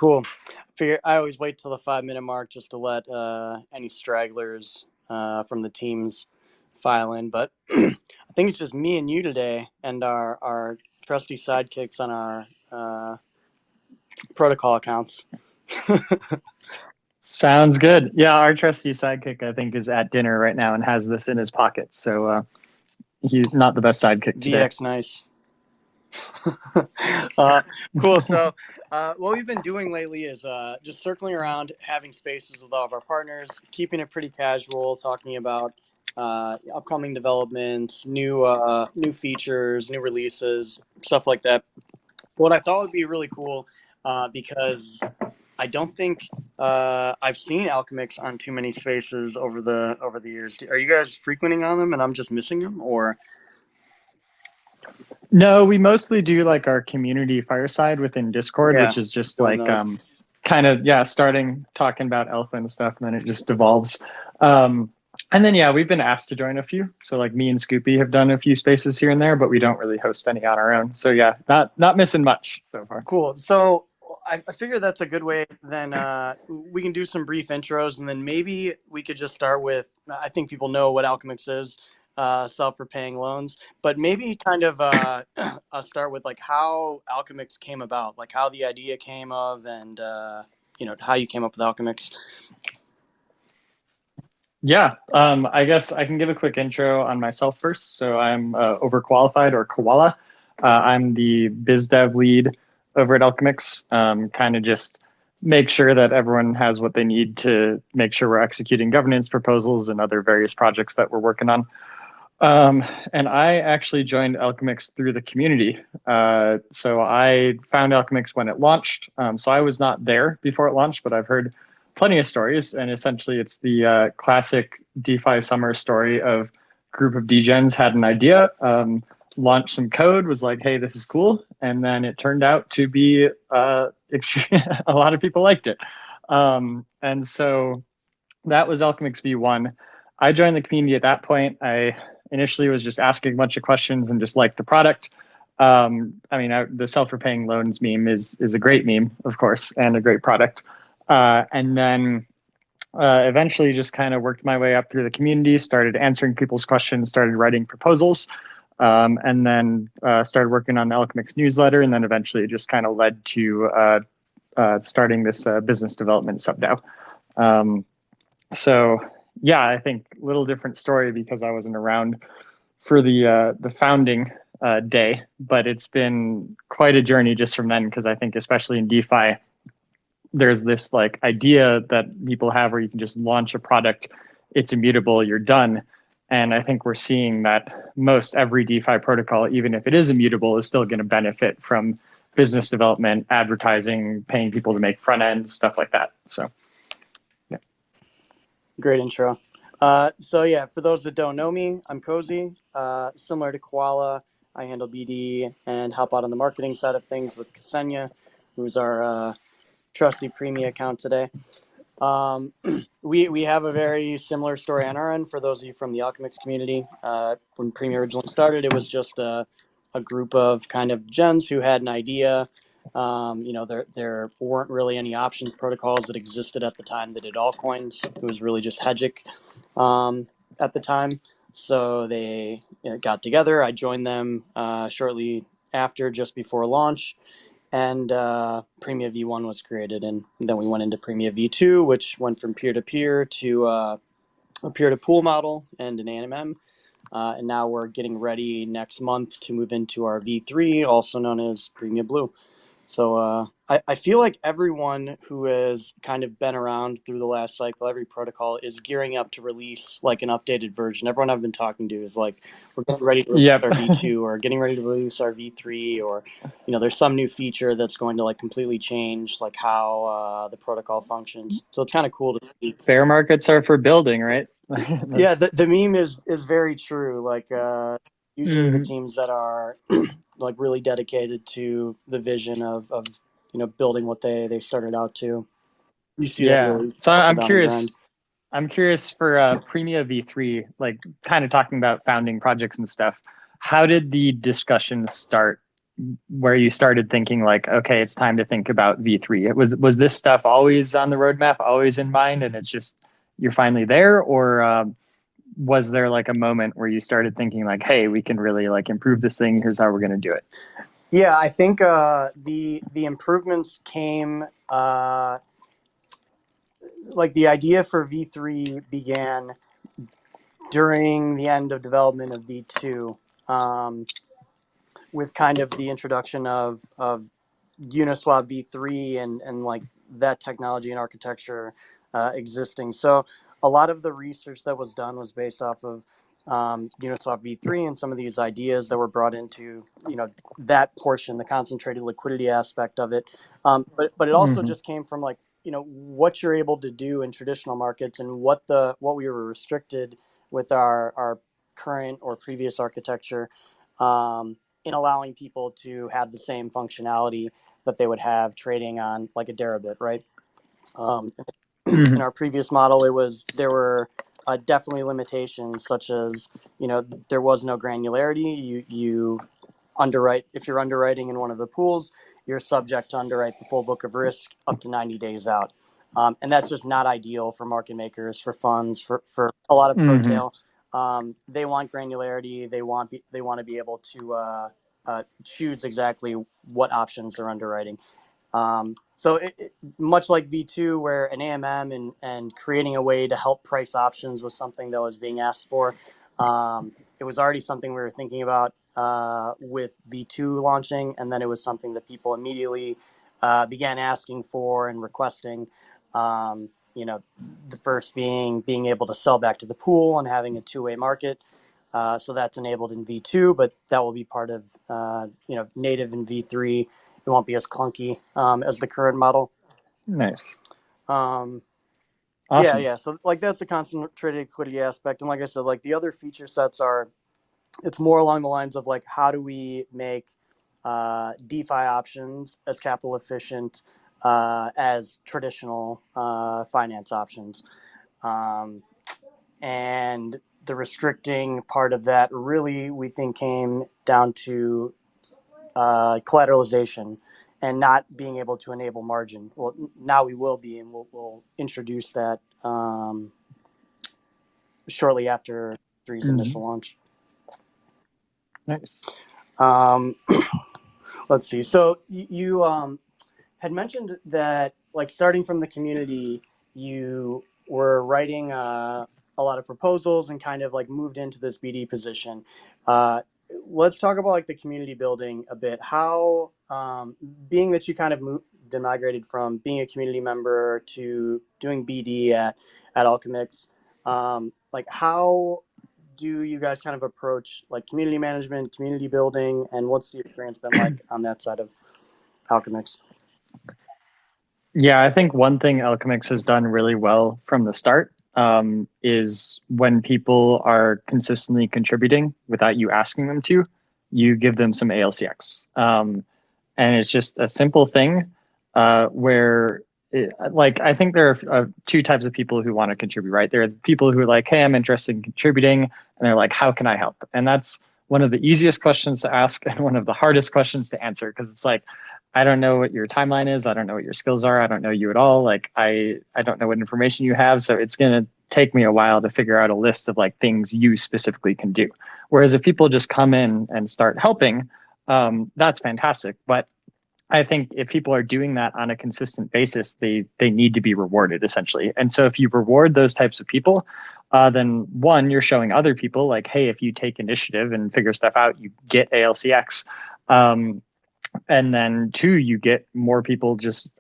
Cool. I always wait till the 5 minute mark just to let any stragglers from the teams file in. But I think it's just me and you today, and our trusty sidekicks on our protocol accounts. Sounds good. Yeah, our trusty sidekick, I think, is at dinner right now and has this in his pocket. So he's not the best sidekick today. VX nice. Cool. So, what we've been doing lately is just circling around, having spaces with all of our partners, keeping it pretty casual, talking about upcoming developments, new features, new releases, stuff like that. What I thought would be really cool, because I don't think I've seen Alchemix on too many spaces over the years. Are you guys frequenting on them, and I'm just missing them, or? No, we mostly do like our community fireside within Discord, Yeah, which is just join like those. kind of starting talking about alpha and stuff, and then it just devolves. And then we've been asked to join a few. So like me and Scoopy have done a few spaces here and there, but we don't really host any on our own. So yeah, not missing much so far. Cool. So I figure that's a good way. Then we can do some brief intros, and then maybe we could just start with. I think people know what Alchemix is, self-repaying loans, but maybe kind of start with like how Alchemix came about, like how the idea came of, and how you came up with Alchemix. Yeah, I guess I can give a quick intro on myself first. So I'm overqualified, or Koala. I'm the biz dev lead over at Alchemix. Kind of just make sure that everyone has what they need to make sure we're executing governance proposals and other various projects that we're working on. And I actually joined Alchemix through the community. So I found Alchemix when it launched. So I was not there before it launched, but I've heard plenty of stories. And essentially, it's the classic DeFi summer story of group of degens had an idea, launched some code, was like, hey, this is cool. And then it turned out to be a lot of people liked it. And so that was Alchemix V1. I joined the community at that point. I initially was just asking a bunch of questions and just liked the product. The self-repaying loans meme is a great meme, of course, and a great product. And then eventually just kind of worked my way up through the community, started answering people's questions, started writing proposals, and then started working on the Alchemix newsletter. And then eventually it just kind of led to starting this business development sub-DAO. So yeah, I think a little different story because I wasn't around for the founding day, but it's been quite a journey just from then, because I think especially in DeFi, there's this like idea that people have where you can just launch a product, it's immutable, you're done. And I think we're seeing that most every DeFi protocol, even if it is immutable, is still going to benefit from business development, advertising, paying people to make front ends, stuff like that. So yeah. Great intro. So yeah, for those that don't know me, I'm Cozy. Similar to Koala, I handle BD and help out on the marketing side of things with Ksenia, who's our trusty Premia account today. We have a very similar story on our end for those of you from the Alchemix community. When Premia originally started, it was just a group of kind of gens who had an idea. There weren't really any options protocols that existed at the time that did altcoins. It was really just Hegic at the time. So they got together. I joined them shortly after, just before launch. And Premia V1 was created. And then we went into Premia V2, which went from peer-to-peer to a peer-to-pool model and an ANMM. And now we're getting ready next month to move into our V3, also known as Premia Blue. So I feel like everyone who has kind of been around through the last cycle, every protocol is gearing up to release like an updated version. Everyone I've been talking to is like, we're getting ready to release our V2 or getting ready to release our V3, or there's some new feature that's going to like completely change like how the protocol functions. So it's kind of cool to see. Bear markets are for building, right? Yeah, the meme is very true. Like usually the Mhm. teams that are like really dedicated to the vision of building what they started out to, you see that Yeah. really So buckle I'm down and grind. curious. I'm curious for Premia V3, like kind of talking about founding projects and stuff. How did the discussions start where you started thinking like, okay, it's time to think about V3? Was this stuff always on the roadmap, always in mind, and it's just you're finally there, or was there like a moment where you started thinking like, hey, we can really like improve this thing? Here's how we're going to do it. Yeah, I think the improvements came like the idea for V3 began during the end of development of V2, with kind of the introduction of Uniswap v3 and like that technology and architecture existing. So a lot of the research that was done was based off of Uniswap v3 and some of these ideas that were brought into that portion, the concentrated liquidity aspect of it. But it also just came from like what you're able to do in traditional markets and what we were restricted with our current or previous architecture. In allowing people to have the same functionality that they would have trading on like a Deribit, right? In our previous model, there were definitely limitations, such as there was no granularity. You underwrite, if you're underwriting in one of the pools, you're subject to underwrite the full book of risk up to 90 days out, and that's just not ideal for market makers, for funds, for a lot of pro tail. They want granularity. They want to be able to choose exactly what options they're underwriting. So much like V2, where an AMM and creating a way to help price options was something that was being asked for. It was already something we were thinking about with V2 launching, and then it was something that people immediately began asking for and requesting. The first being able to sell back to the pool and having a two-way market. So that's enabled in V2, but that will be part of native in V3. It won't be as clunky as the current model. Nice. Awesome. Yeah. So like that's the concentrated liquidity aspect, and like I said, like the other feature sets it's more along the lines of like how do we make DeFi options as capital efficient as traditional finance options, and the restricting part of that really we think came down to collateralization and not being able to enable margin. Well, now we will be, and we'll introduce that shortly after 3's initial launch. Nice. Let's see. So you had mentioned that, like, starting from the community, you were writing a lot of proposals and kind of like moved into this BD position. Let's talk about like the community building a bit. How, being that you kind of migrated from being a community member to doing BD at Alchemix, like how do you guys kind of approach like community management, community building, and what's the experience been like on that side of Alchemix? Yeah, I think one thing Alchemix has done really well from the start is when people are consistently contributing without you asking them to, you give them some ALCX. And it's just a simple thing where, I think there are two types of people who want to contribute, right? There are people who are like, hey, I'm interested in contributing. And they're like, how can I help? And that's one of the easiest questions to ask and one of the hardest questions to answer, because it's like, I don't know what your timeline is. I don't know what your skills are. I don't know you at all. Like I don't know what information you have. So it's going to take me a while to figure out a list of like things you specifically can do. Whereas if people just come in and start helping, that's fantastic. But I think if people are doing that on a consistent basis, they need to be rewarded essentially. And so if you reward those types of people, then one, you're showing other people like, hey, if you take initiative and figure stuff out, you get ALCX. And then two, you get more people. Just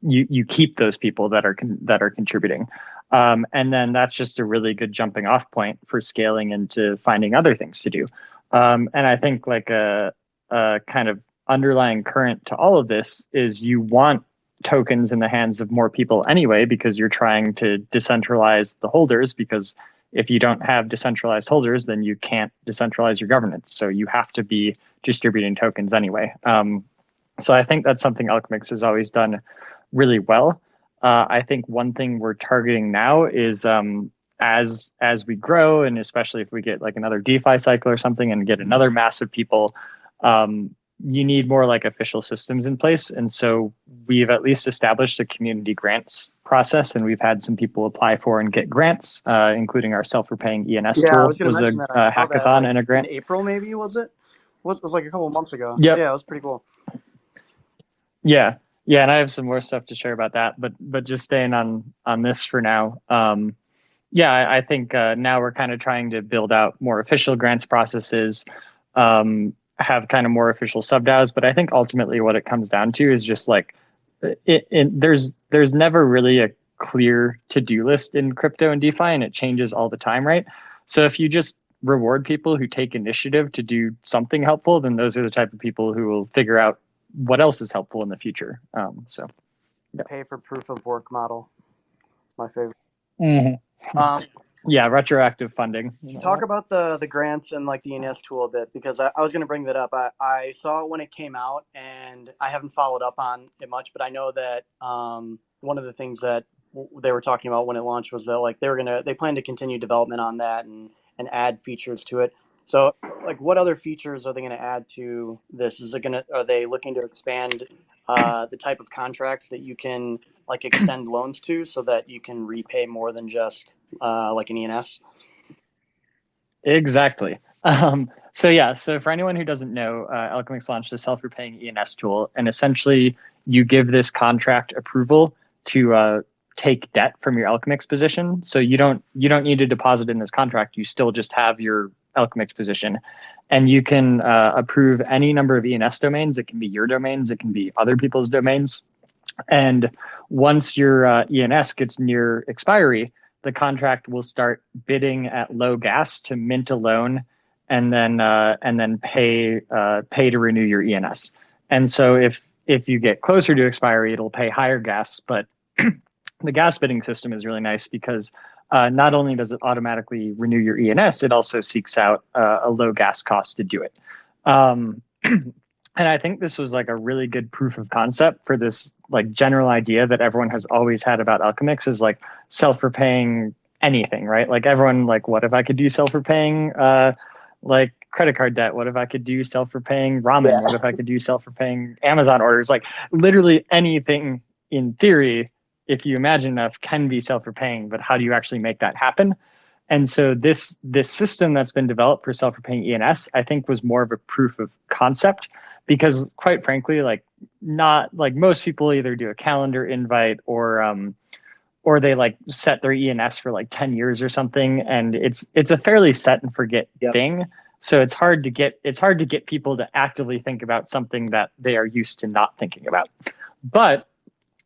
you keep those people that are contributing, and then that's just a really good jumping off point for scaling into finding other things to do. And I think like a kind of underlying current to all of this is you want tokens in the hands of more people anyway, because you're trying to decentralize the holders, because if you don't have decentralized holders, then you can't decentralize your governance. So you have to be distributing tokens anyway. So I think that's something Alchemix has always done really well. I think one thing we're targeting now is as we grow, and especially if we get like another DeFi cycle or something and get another mass of people, you need more like official systems in place. And so we've at least established a community grants process, and we've had some people apply for and get grants, including our self-repaying ENS Yeah, I tool was going to was mention that. I a saw that hackathon like and a in grant. April, maybe was it? Was like a couple of months ago. Yep. Yeah, it was pretty cool. Yeah. Yeah. And I have some more stuff to share about that, but just staying on this for now. Yeah, I think now we're kind of trying to build out more official grants processes, have kind of more official sub DAOs. But I think ultimately what it comes down to is just like there's never really a clear to-do list in crypto and DeFi, and it changes all the time, right? So if you just reward people who take initiative to do something helpful, then those are the type of people who will figure out what else is helpful in the future. So yeah. Pay for proof of work model, my favorite. Mm-hmm. Yeah, retroactive funding. Talk about the grants and like the ENS tool a bit, because I was going to bring that up. I saw it when it came out, and I haven't followed up on it much, but I know that one of the things that they were talking about when it launched was that like they plan to continue development on that and add features to it. So like, what other features are they going to add to this? Are they looking to expand the type of contracts that you can like extend loans to, so that you can repay more than just like an ENS? Exactly. So for anyone who doesn't know, Alchemix launched a self-repaying ENS tool, and essentially you give this contract approval to take debt from your Alchemix position. So you don't need to deposit in this contract. You still just have your Alchemix position, and you can approve any number of ENS domains. It can be your domains. It can be other people's domains. And once your ENS gets near expiry, the contract will start bidding at low gas to mint a loan, and then pay to renew your ENS. And so if you get closer to expiry, it'll pay higher gas. But the gas bidding system is really nice because not only does it automatically renew your ENS, it also seeks out a low gas cost to do it. And I think this was like a really good proof of concept for this like general idea that everyone has always had about Alchemix is like self-repaying anything, right? Like everyone like, what if I could do self-repaying like credit card debt? What if I could do self-repaying ramen? Yeah. What if I could do self-repaying Amazon orders? Like literally anything in theory, if you imagine enough, can be self-repaying, but how do you actually make that happen? And so this system that's been developed for self-repaying ENS, I think, was more of a proof of concept because, quite frankly, like not like most people either do a calendar invite or they like set their ENS for like 10 years or something, and it's a fairly set and forget Yep. thing. So it's hard to get people to actively think about something that they are used to not thinking about. But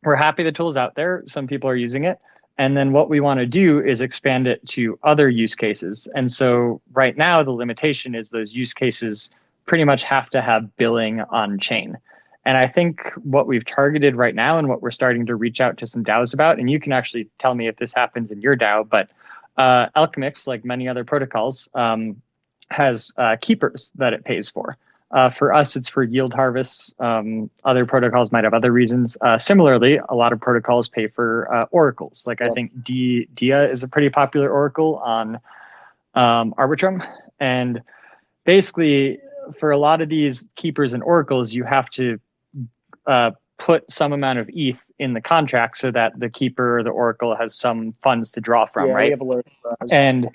we're happy the tool's out there. Some people are using it. And then what we want to do is expand it to other use cases. And so right now, the limitation is those use cases pretty much have to have billing on chain. And I think what we've targeted right now and what we're starting to reach out to some DAOs about, and you can actually tell me if this happens in your DAO, but Alchemix, like many other protocols, has keepers that it pays for. For us, it's for yield harvests. Other protocols might have other reasons. Similarly, a lot of protocols pay for oracles. Like I think Dia is a pretty popular oracle on Arbitrum. And basically, for a lot of these keepers and oracles, you have to put some amount of ETH in the contract so that the keeper or the oracle has some funds to draw from, Yeah, right? we have alerts for ours. And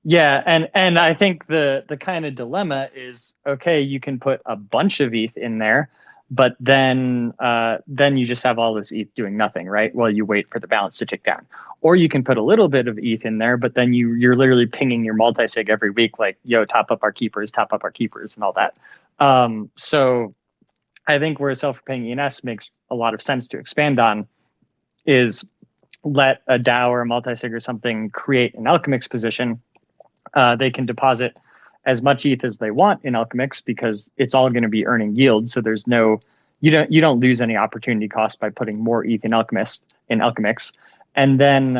yeah, and I think the kind of dilemma is okay, you can put a bunch of ETH in there, but then you just have all this ETH doing nothing, right? While you wait for the balance to tick down. Or you can put a little bit of ETH in there, but then you're literally pinging your multi-sig every week, like, yo, top up our keepers, and all that. So I think where self-repaying ENS makes a lot of sense to expand on is let a DAO or a multi-sig or something create an Alchemix position. They can deposit as much ETH as they want in Alchemix because it's all going to be earning yield. So there's you don't lose any opportunity cost by putting more ETH in Alchemix. And then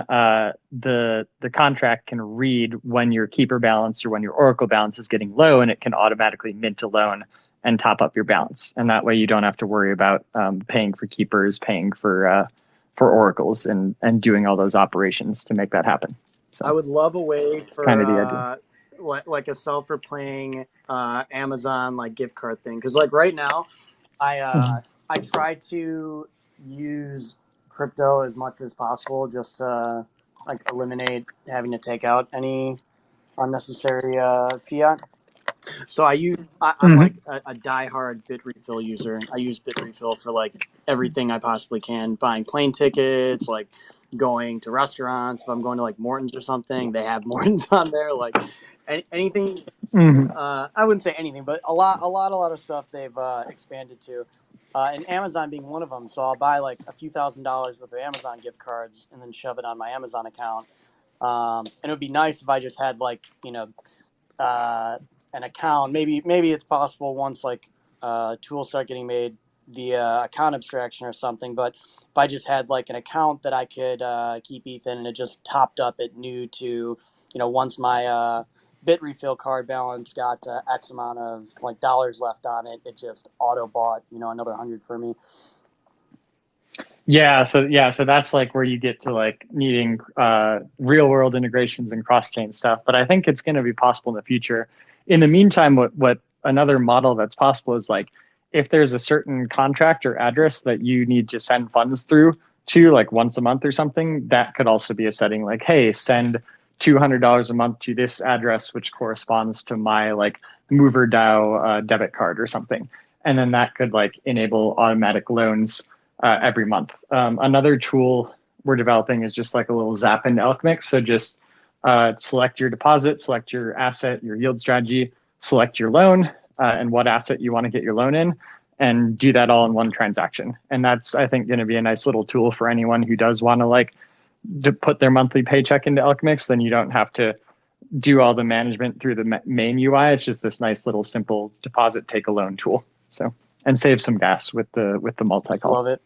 the contract can read when your keeper balance or when your oracle balance is getting low, and it can automatically mint a loan and top up your balance. And that way you don't have to worry about paying for keepers, paying for oracles, and doing all those operations to make that happen. So I would love a way for kind of the idea. like a self replaying Amazon like gift card thing. Because like right now, I try to use crypto as much as possible just to like eliminate having to take out any unnecessary fiat. So I'm Mm-hmm. like a diehard Bitrefill user. I use Bitrefill for like everything I possibly can, buying plane tickets, like going to restaurants. If I'm going to like Morton's or something, they have Morton's on there. Like anything, Mm-hmm. I wouldn't say anything, but a lot of stuff they've expanded to. And Amazon being one of them. So I'll buy like a few $1,000s worth of Amazon gift cards and then shove it on my Amazon account. And it would be nice if I just had like, uh, an account. Maybe it's possible once like tools start getting made via account abstraction or something. But if I just had like an account that I could keep Ethan and it just topped up at new to, once my bit refill card balance got X amount of like dollars left on it, it just auto bought another 100 for me. So that's like where you get to like needing real world integrations and cross chain stuff. But I think it's going to be possible in the future. In the meantime, what another model that's possible is like if there's a certain contract or address that you need to send funds through to like once a month or something, that could also be a setting like, hey, send $200 a month to this address, which corresponds to my like Mover DAO debit card or something. And then that could like enable automatic loans every month. Another tool we're developing is just like a little zap into Alchemix. So just select your deposit, select your asset, your yield strategy, select your loan, and what asset you want to get your loan in, and do that all in one transaction. And that's, I think, going to be a nice little tool for anyone who does want to like to put their monthly paycheck into Alchemix. Then you don't have to do all the management through the main UI. It's just this nice little simple deposit take a loan tool. So and save some gas with the multi-call. Love it.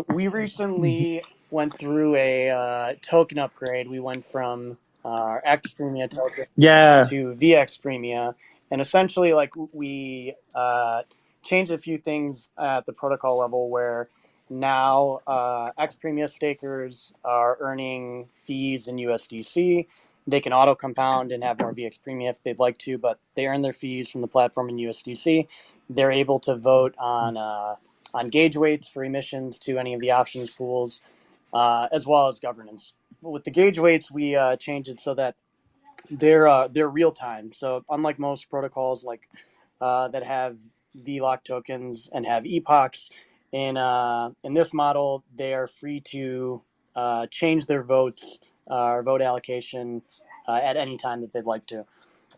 We recently went through a token upgrade. We went from our X Premia token Yeah. to VX Premia, and essentially, like we changed a few things at the protocol level, where now X Premia stakers are earning fees in USDC. They can auto compound and have more VX Premia if they'd like to, but they earn their fees from the platform in USDC. They're able to vote on gauge weights for emissions to any of the options pools, as well as governance. With the gauge weights, we changed it so that they're real time. So unlike most protocols like that have VLOC tokens and have epochs, in this model, they are free to change their votes or vote allocation at any time that they'd like to.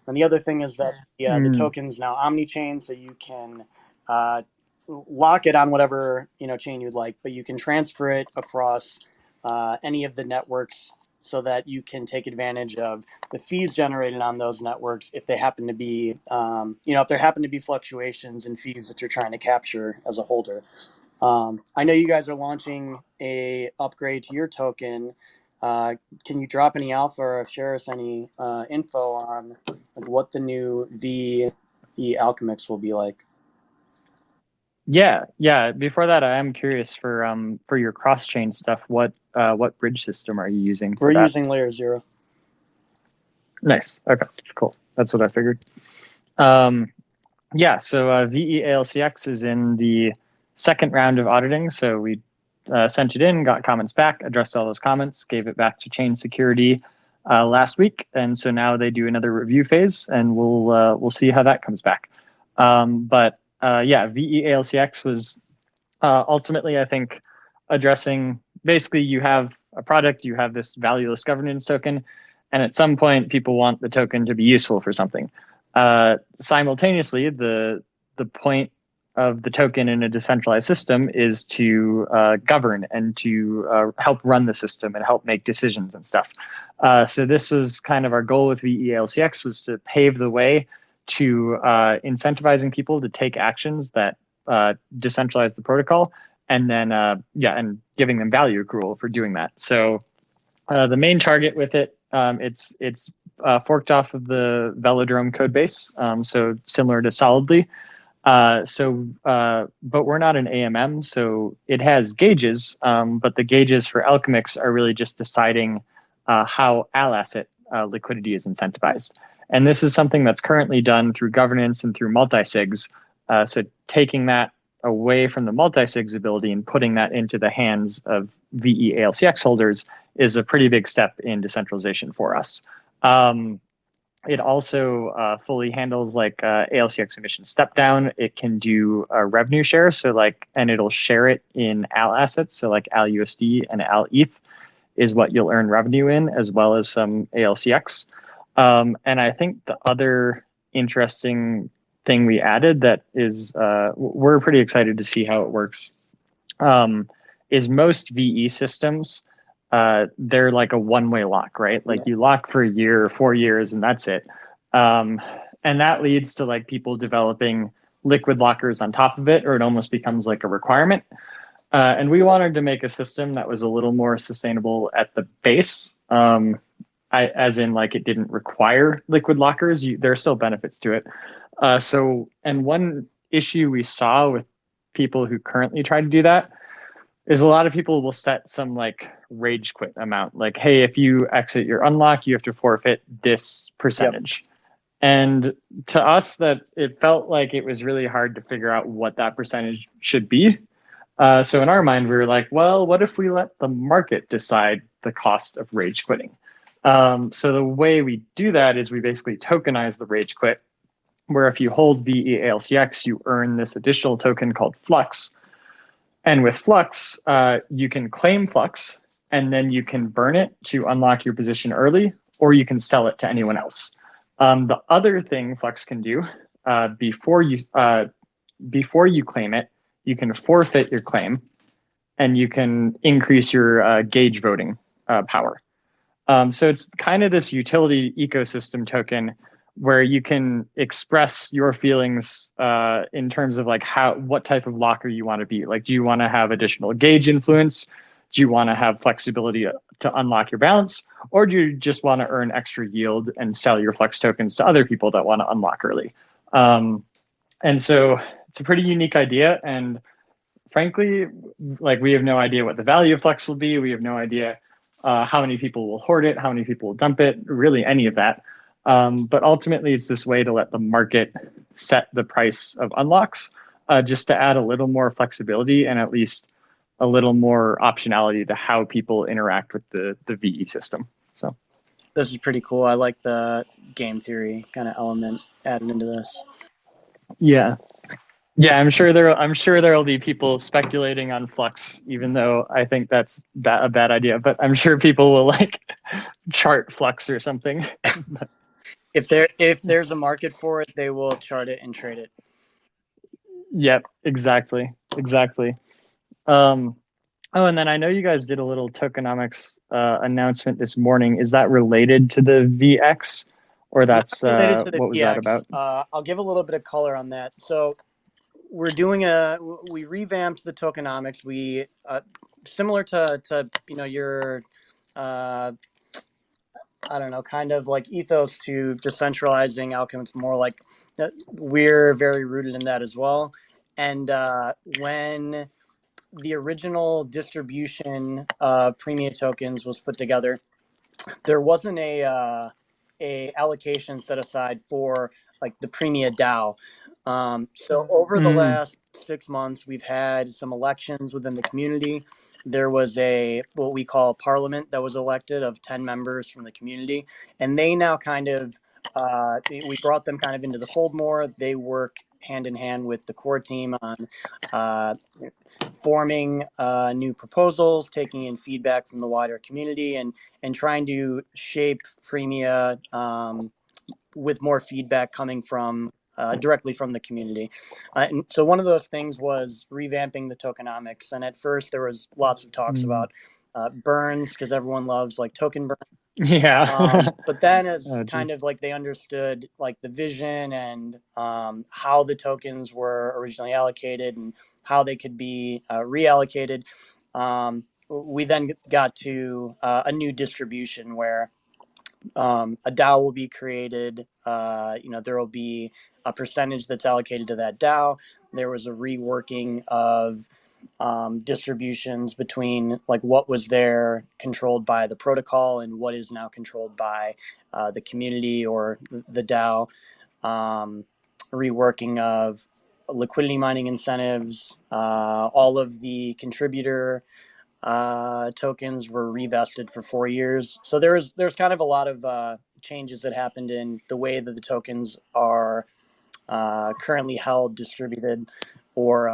And the other thing is that the token's now omni-chain, so you can uh, lock it on whatever chain you'd like, but you can transfer it across any of the networks so that you can take advantage of the fees generated on those networks if they happen to be, if there happen to be fluctuations in fees that you're trying to capture as a holder. I know you guys are launching a upgrade to your token. Can you drop any alpha or share us any info on like, what the new VE Alchemix will be like? Yeah. Before that, I am curious for your cross chain stuff. What bridge system are you using We're for that? using layer 0. Nice. Okay, cool. That's what I figured. Um, yeah. So VEALCX is in the second round of auditing. So we sent it in, got comments back, addressed all those comments, gave it back to chain security last week, and so now they do another review phase, and we'll see how that comes back. But yeah, VEALCX was ultimately, I think, addressing basically you have a product, you have this valueless governance token, and at some point people want the token to be useful for something. Simultaneously, the point of the token in a decentralized system is to govern and to help run the system and help make decisions and stuff. So this was kind of our goal with VELCX, was to pave the way to incentivizing people to take actions that decentralize the protocol, and then and giving them value accrual for doing that. So the main target with it, it's forked off of the Velodrome code base, so similar to Solidly. But we're not an AMM, so it has gauges, but the gauges for Alchemix are really just deciding how Al asset liquidity is incentivized. And this is something that's currently done through governance and through multi-sigs. So taking that away from the multi-sigs ability and putting that into the hands of VE ALCX holders is a pretty big step in decentralization for us. It also fully handles like ALCX emission step down. It can do a revenue share. So like, and it'll share it in AL assets. So like AL USD and AL ETH is what you'll earn revenue in, as well as some ALCX. And I think the other interesting thing we added that is we're pretty excited to see how it works is most VE systems they're like a one-way lock, right? Like you lock for a year or 4 years and that's it. And that leads to like people developing liquid lockers on top of it, or it almost becomes like a requirement. And we wanted to make a system that was a little more sustainable at the base. As in like it didn't require liquid lockers. There are still benefits to it. And one issue we saw with people who currently try to do that is a lot of people will set some like rage quit amount. Like, hey, if you exit your unlock, you have to forfeit this percentage. Yep. And to us, that it felt like it was really hard to figure out what that percentage should be. So in our mind, we were like, well, what if we let the market decide the cost of rage quitting? So the way we do that is we basically tokenize the rage quit, where if you hold VEALCX, you earn this additional token called Flux. And with Flux, you can claim Flux, and then you can burn it to unlock your position early, or you can sell it to anyone else. The other thing Flux can do before you claim it, you can forfeit your claim, and you can increase your gauge voting power. So it's kind of this utility ecosystem token where you can express your feelings in terms of like what type of locker you want to be. Like, do you want to have additional gauge influence? Do you want to have flexibility to unlock your balance? Or do you just want to earn extra yield and sell your Flex tokens to other people that want to unlock early? And so it's a pretty unique idea. And frankly, like we have no idea what the value of Flex will be. We have no idea how many people will hoard it, how many people will dump it, really any of that. But ultimately, it's this way to let the market set the price of unlocks, just to add a little more flexibility and at least a little more optionality to how people interact with the VE system. So this is pretty cool. I like the game theory kind of element added into this. Yeah. Yeah, I'm sure there will be people speculating on Flux, even though I think that's a bad idea. But I'm sure people will like chart Flux or something. If there's a market for it, they will chart it and trade it. Yep, exactly. Oh, and then I know you guys did a little tokenomics announcement this morning. Is that related to the VX, or that's related to the what was VX. that about? I'll give a little bit of color on that. So we revamped the tokenomics. We similar to your I don't know, kind of like ethos to decentralizing Alchemix, more like we're very rooted in that as well. And when the original distribution of Premia tokens was put together, there wasn't a allocation set aside for like the Premia DAO. So over the last 6 months, we've had some elections within the community. There was what we call a parliament that was elected of 10 members from the community, and they now kind of we brought them kind of into the fold more. They work hand in hand with the core team on forming new proposals, taking in feedback from the wider community, and trying to shape Premia with more feedback coming from directly from the community. And so one of those things was revamping the tokenomics. And at first there was lots of talks about burns, because everyone loves like token burn. Yeah. But then as kind of like they understood like the vision and how the tokens were originally allocated and how they could be reallocated, we then got to a new distribution where a DAO will be created. There will be a percentage that's allocated to that DAO. There was a reworking of distributions between like what was there controlled by the protocol and what is now controlled by the community or the DAO. Reworking of liquidity mining incentives, all of the contributor tokens were revested for 4 years. So there's kind of a lot of changes that happened in the way that the tokens are currently held, distributed, or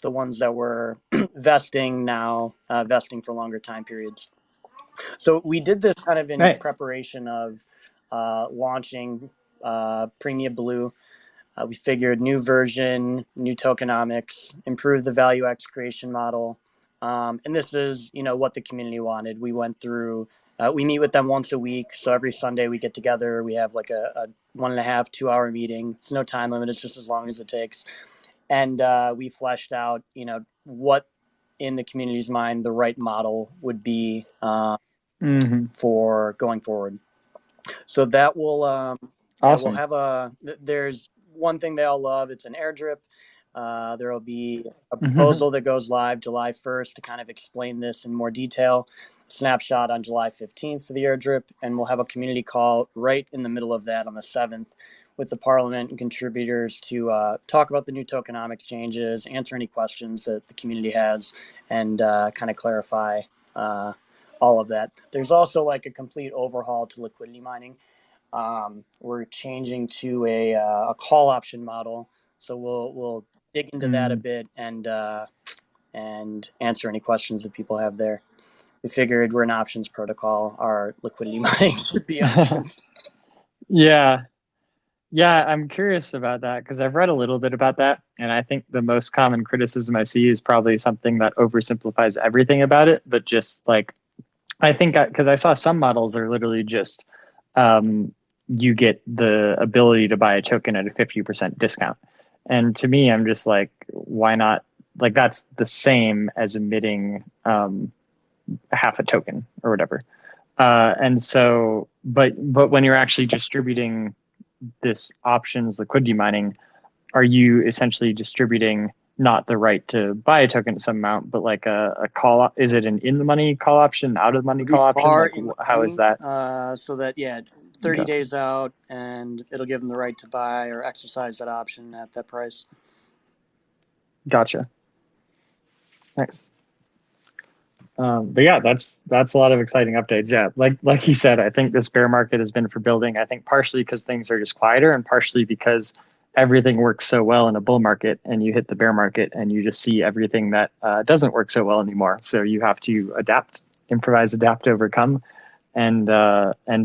the ones that were vesting now, vesting for longer time periods. So we did this kind of in Nice. preparation of launching Premia Blue. We figured new version, new tokenomics, improve the value X creation model. And this is, what the community wanted. We went through, we meet with them once a week. So every Sunday we get together. We have like a 1.5, 2 hour meeting. It's no time limit. It's just as long as it takes. And we fleshed out, what in the community's mind the right model would be for going forward. So that will, we'll Awesome. have there's one thing they all love. It's an airdrip. There will be a proposal that goes live July 1st to kind of explain this in more detail. Snapshot on July 15th for the airdrip. And we'll have a community call right in the middle of that on the 7th with the parliament and contributors to talk about the new tokenomics changes, answer any questions that the community has, and kind of clarify all of that. There's also like a complete overhaul to liquidity mining. We're changing to a call option model, so we'll dig into that a bit and answer any questions that people have there. We figured we're an options protocol. Our liquidity mining should be options. Yeah. Yeah, I'm curious about that because I've read a little bit about that. And I think the most common criticism I see is probably something that oversimplifies everything about it. But just like, I think because I saw some models are literally just you get the ability to buy a token at a 50% discount. And to me, I'm just like, why not? Like, that's the same as emitting half a token or whatever. And so, but when you're actually distributing this options liquidity mining, are you essentially distributing not the right to buy a token at some amount, but like a call? Is it an in the money call option, out of the money It'll be call option? far Like, in the how is money, that? so that 30 Okay, days out, and it'll give them the right to buy or exercise that option at that price. gotcha. Nice. But yeah, that's a lot of exciting updates. Yeah, like you said, I think this bear market has been for building. I think partially because things are just quieter, and partially because everything works so well in a bull market, and you hit the bear market, and you just see everything that doesn't work so well anymore. So you have to adapt, improvise, adapt, overcome, and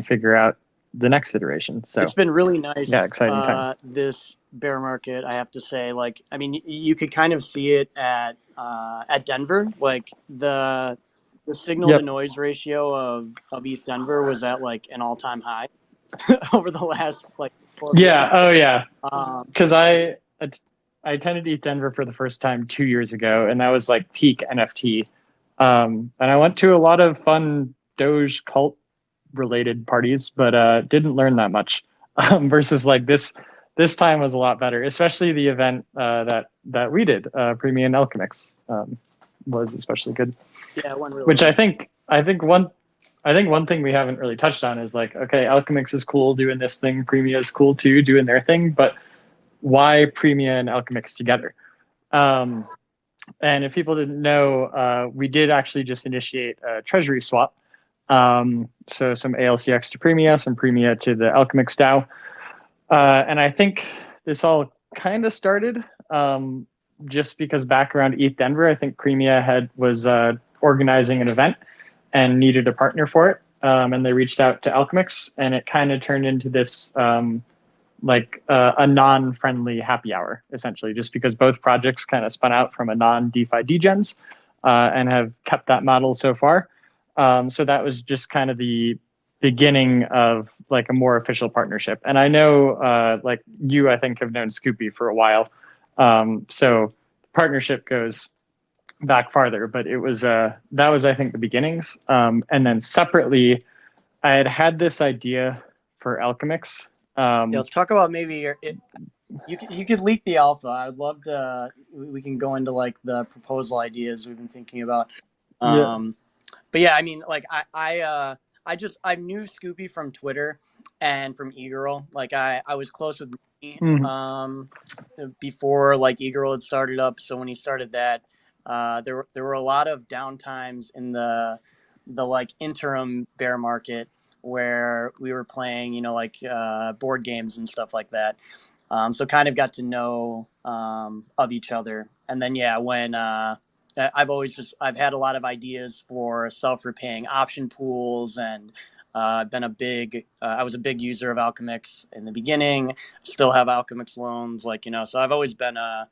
figure out the next iteration. So It's been really yeah, nice, exciting times. this bear market, I have to say. Like, I mean, you could kind of see it at Denver. Like the signal to Yep. noise ratio of ETH Denver was at like an all time high over the last like 12 Yeah. days. Oh yeah. Um, Because I attended ETH Denver for the first time 2 years ago, and that was like peak NFT. And I went to a lot of fun Doge cult related parties, but didn't learn that much. Versus like this time was a lot better, especially the event that we did, Premia and Alchemix, was especially good. yeah, it went really Which well. I think one thing we haven't really touched on is like, okay, Alchemix is cool doing this thing, Premia is cool too doing their thing, but why Premia and Alchemix together? Um, and if people didn't know, we did actually just initiate a treasury swap. So some ALCX to Premia, some Premia to the Alchemix DAO. And I think this all kind of started just because back around ETH Denver, I think Premia was organizing an event and needed a partner for it. And they reached out to Alchemix, and it kind of turned into this a non-friendly happy hour, essentially, just because both projects kind of spun out from a non-DeFi degens and have kept that model so far. So that was just kind of the beginning of like a more official partnership. And I know like you, I think, have known Scoopy for a while. So the partnership goes back farther, but it was that was, I think, the beginnings. And then separately, I had this idea for Alchemix. Yeah, let's talk about maybe You could leak the alpha. I'd love to. We can go into like the proposal ideas we've been thinking about. Yeah. Um, but yeah, I mean, like I knew Scoopy from Twitter and from eGirl. Like I was close with me Mhm. before like eGirl had started up. So when he started that, there were a lot of downtimes in the like interim bear market where we were playing, you know, like board games and stuff like that. So kind of got to know of each other, and then yeah, when I've had a lot of ideas for self-repaying option pools, and been a big I was a big user of Alchemix in the beginning. Still have Alchemix loans, like, you know. So I've always been a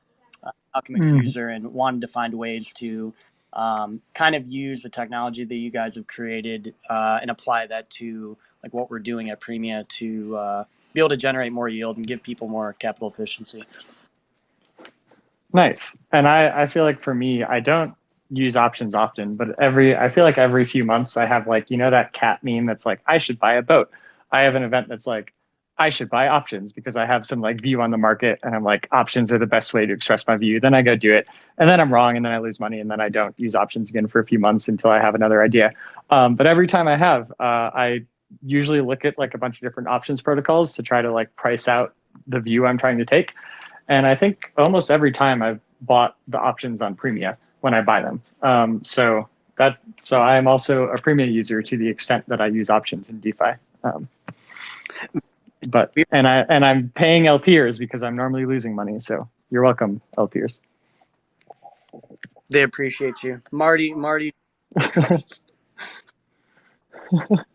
Alchemix Mhm. user and wanted to find ways to kind of use the technology that you guys have created and apply that to like what we're doing at Premia to be able to generate more yield and give people more capital efficiency. Nice. And I feel like for me, I don't use options often, but I feel like every few months I have like, you know, that cat meme that's like, I should buy a boat. I have an event that's like, I should buy options because I have some like view on the market and I'm like, options are the best way to express my view. Then I go do it and then I'm wrong and then I lose money and then I don't use options again for a few months until I have another idea. But every time I have, I usually look at like a bunch of different options protocols to try to like price out the view I'm trying to take. And I think almost every time I've bought the options on Premia when I buy them. So I am also a Premia user to the extent that I use options in DeFi. Um, but and I'm paying LPers because I'm normally losing money. So you're welcome, LPers. They appreciate you, Marty.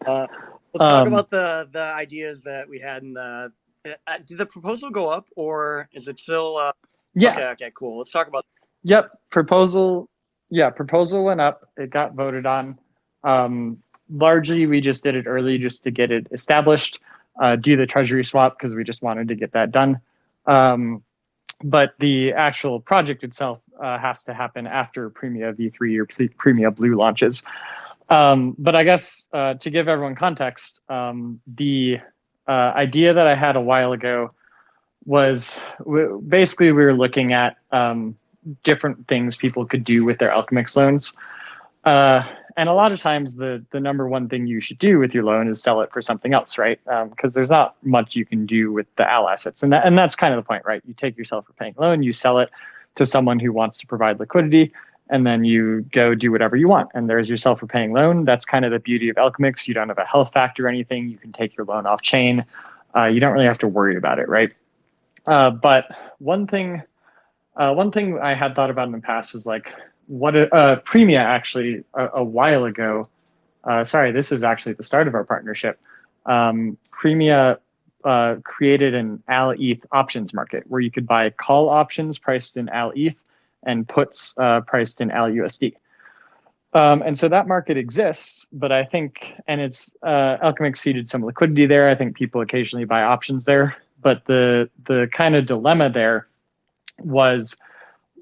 Uh, let's talk Um, about the ideas that we had in the. Did the proposal go up, or is it still? yeah, Okay, cool. Let's talk about. yep. Proposal, yeah, proposal went up. It got voted on. Um, Largely, we just did it early just to get it established. Do the treasury swap because we just wanted to get that done. Um, but the actual project itself has to happen after Premia V3 or Premia Blue launches. But I guess to give everyone context, the idea that I had a while ago was basically we were looking at different things people could do with their Alchemix loans. And a lot of times, the number one thing you should do with your loan is sell it for something else, right? Because there's not much you can do with the AL assets, and that's kind of the point, right? You take your self-repaying loan, you sell it to someone who wants to provide liquidity, and then you go do whatever you want. And there's your self-repaying loan. That's kind of the beauty of Alchemix. You don't have a health factor or anything. You can take your loan off chain. You don't really have to worry about it, right? But one thing one thing I had thought about in the past was like what Premia actually a while ago. Sorry, this is actually the start of our partnership. Premia created an AL ETH options market where you could buy call options priced in AL ETH and puts priced in AL USD. And so that market exists, but I think, and it's Alchemix seeded some liquidity there. I think people occasionally buy options there, but the kind of dilemma there was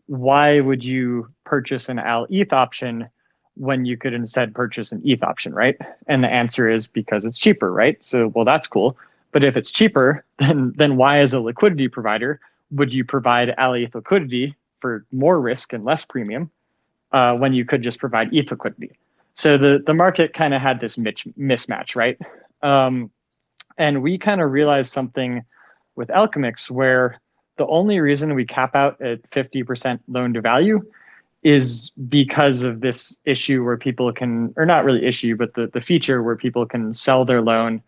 why would you purchase an AL ETH option when you could instead purchase an ETH option, right? And the answer is because it's cheaper, right? So, well, that's cool. But if it's cheaper, then why, as a liquidity provider, would you provide AL ETH liquidity for more risk and less premium when you could just provide ETH liquidity? So the market kind of had this mismatch, right? Um, and we kind of realized something with Alchemix where the only reason we cap out at 50% loan to value is because of this issue where people can, or not really issue, but the feature where people can sell their loan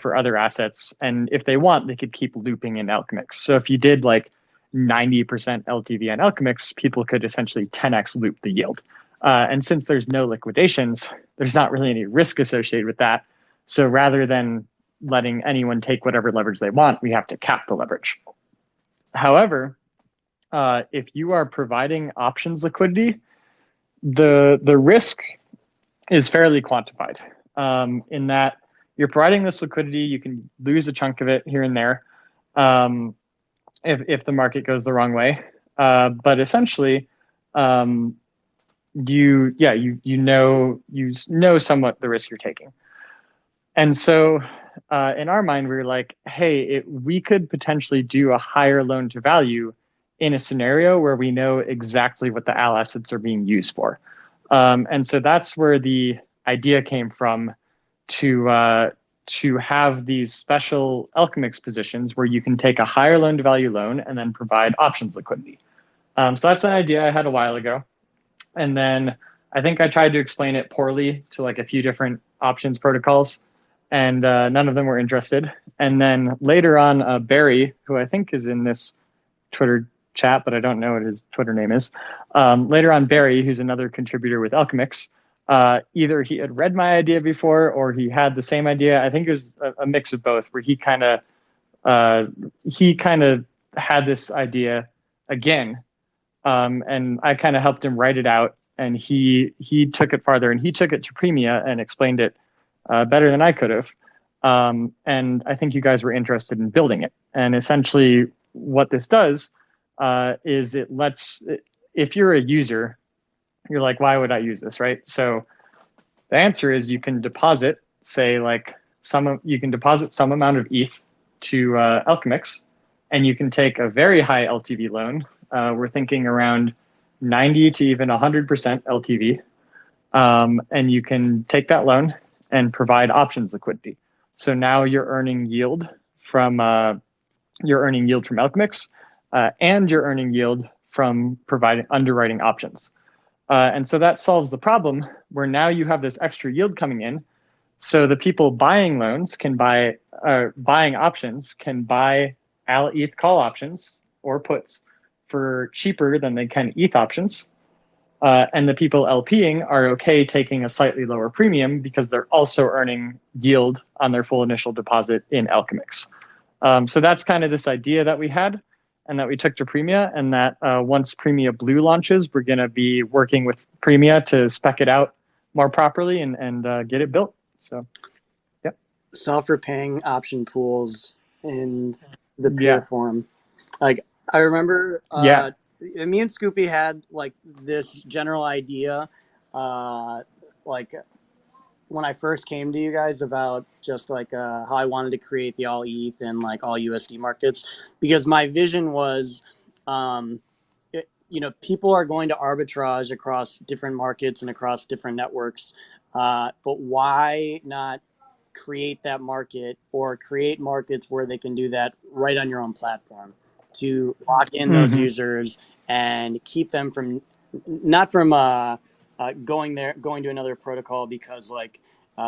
for other assets. And if they want, they could keep looping in Alchemix. So if you did like 90% LTV on Alchemix, people could essentially 10x loop the yield. And since there's no liquidations, there's not really any risk associated with that. So rather than letting anyone take whatever leverage they want, we have to cap the leverage. However, if you are providing options liquidity, the risk is fairly quantified in that you're providing this liquidity, you can lose a chunk of it here and there if the market goes the wrong way. But essentially, um, you know somewhat the risk you're taking. And so in our mind, we were like, hey, we could potentially do a higher loan to value in a scenario where we know exactly what the AL assets are being used for. And so that's where the idea came from to have these special Alchemix positions where you can take a higher loan to value loan and then provide options liquidity. So that's an idea I had a while ago. And then I think I tried to explain it poorly to like a few different options protocols, and none of them were interested. And then later on, Barry, who I think is in this Twitter chat, but I don't know what his Twitter name is. Later on, Barry, who's another contributor with Alchemix, either he had read my idea before or he had the same idea. I think it was a mix of both, where he kind of had this idea again, and I kind of helped him write it out, and he took it farther, and he took it to Premia and explained it better than I could have. And I think you guys were interested in building it. And essentially, what this does is it lets, if you're a user, you're like, why would I use this, right? So the answer is you can deposit, say, like you can deposit some amount of ETH to Alchemix, and you can take a very high LTV loan. We're thinking around 90 to even 100% LTV. And you can take that loan and provide options liquidity. So now you're earning yield from Alchemix, and you're earning yield from providing underwriting options. And so that solves the problem where now you have this extra yield coming in. So the people buying loans can buying options can buy AL ETH call options or puts for cheaper than they can ETH options. And the people LPing are okay taking a slightly lower premium because they're also earning yield on their full initial deposit in Alchemix. So that's kind of this idea that we had and that we took to Premia, and that once Premia Blue launches, we're going to be working with Premia to spec it out more properly and get it built. So, yeah. Self-repaying option pools in the pure Yeah. form. Like, I remember Yeah. me and Scoopy had like this general idea, like when I first came to you guys about just like how I wanted to create the all ETH and like all USD markets, because my vision was, people are going to arbitrage across different markets and across different networks, but why not create that market or create markets where they can do that right on your own platform to lock in those Mm-hmm. users and keep them from not from going to another protocol because like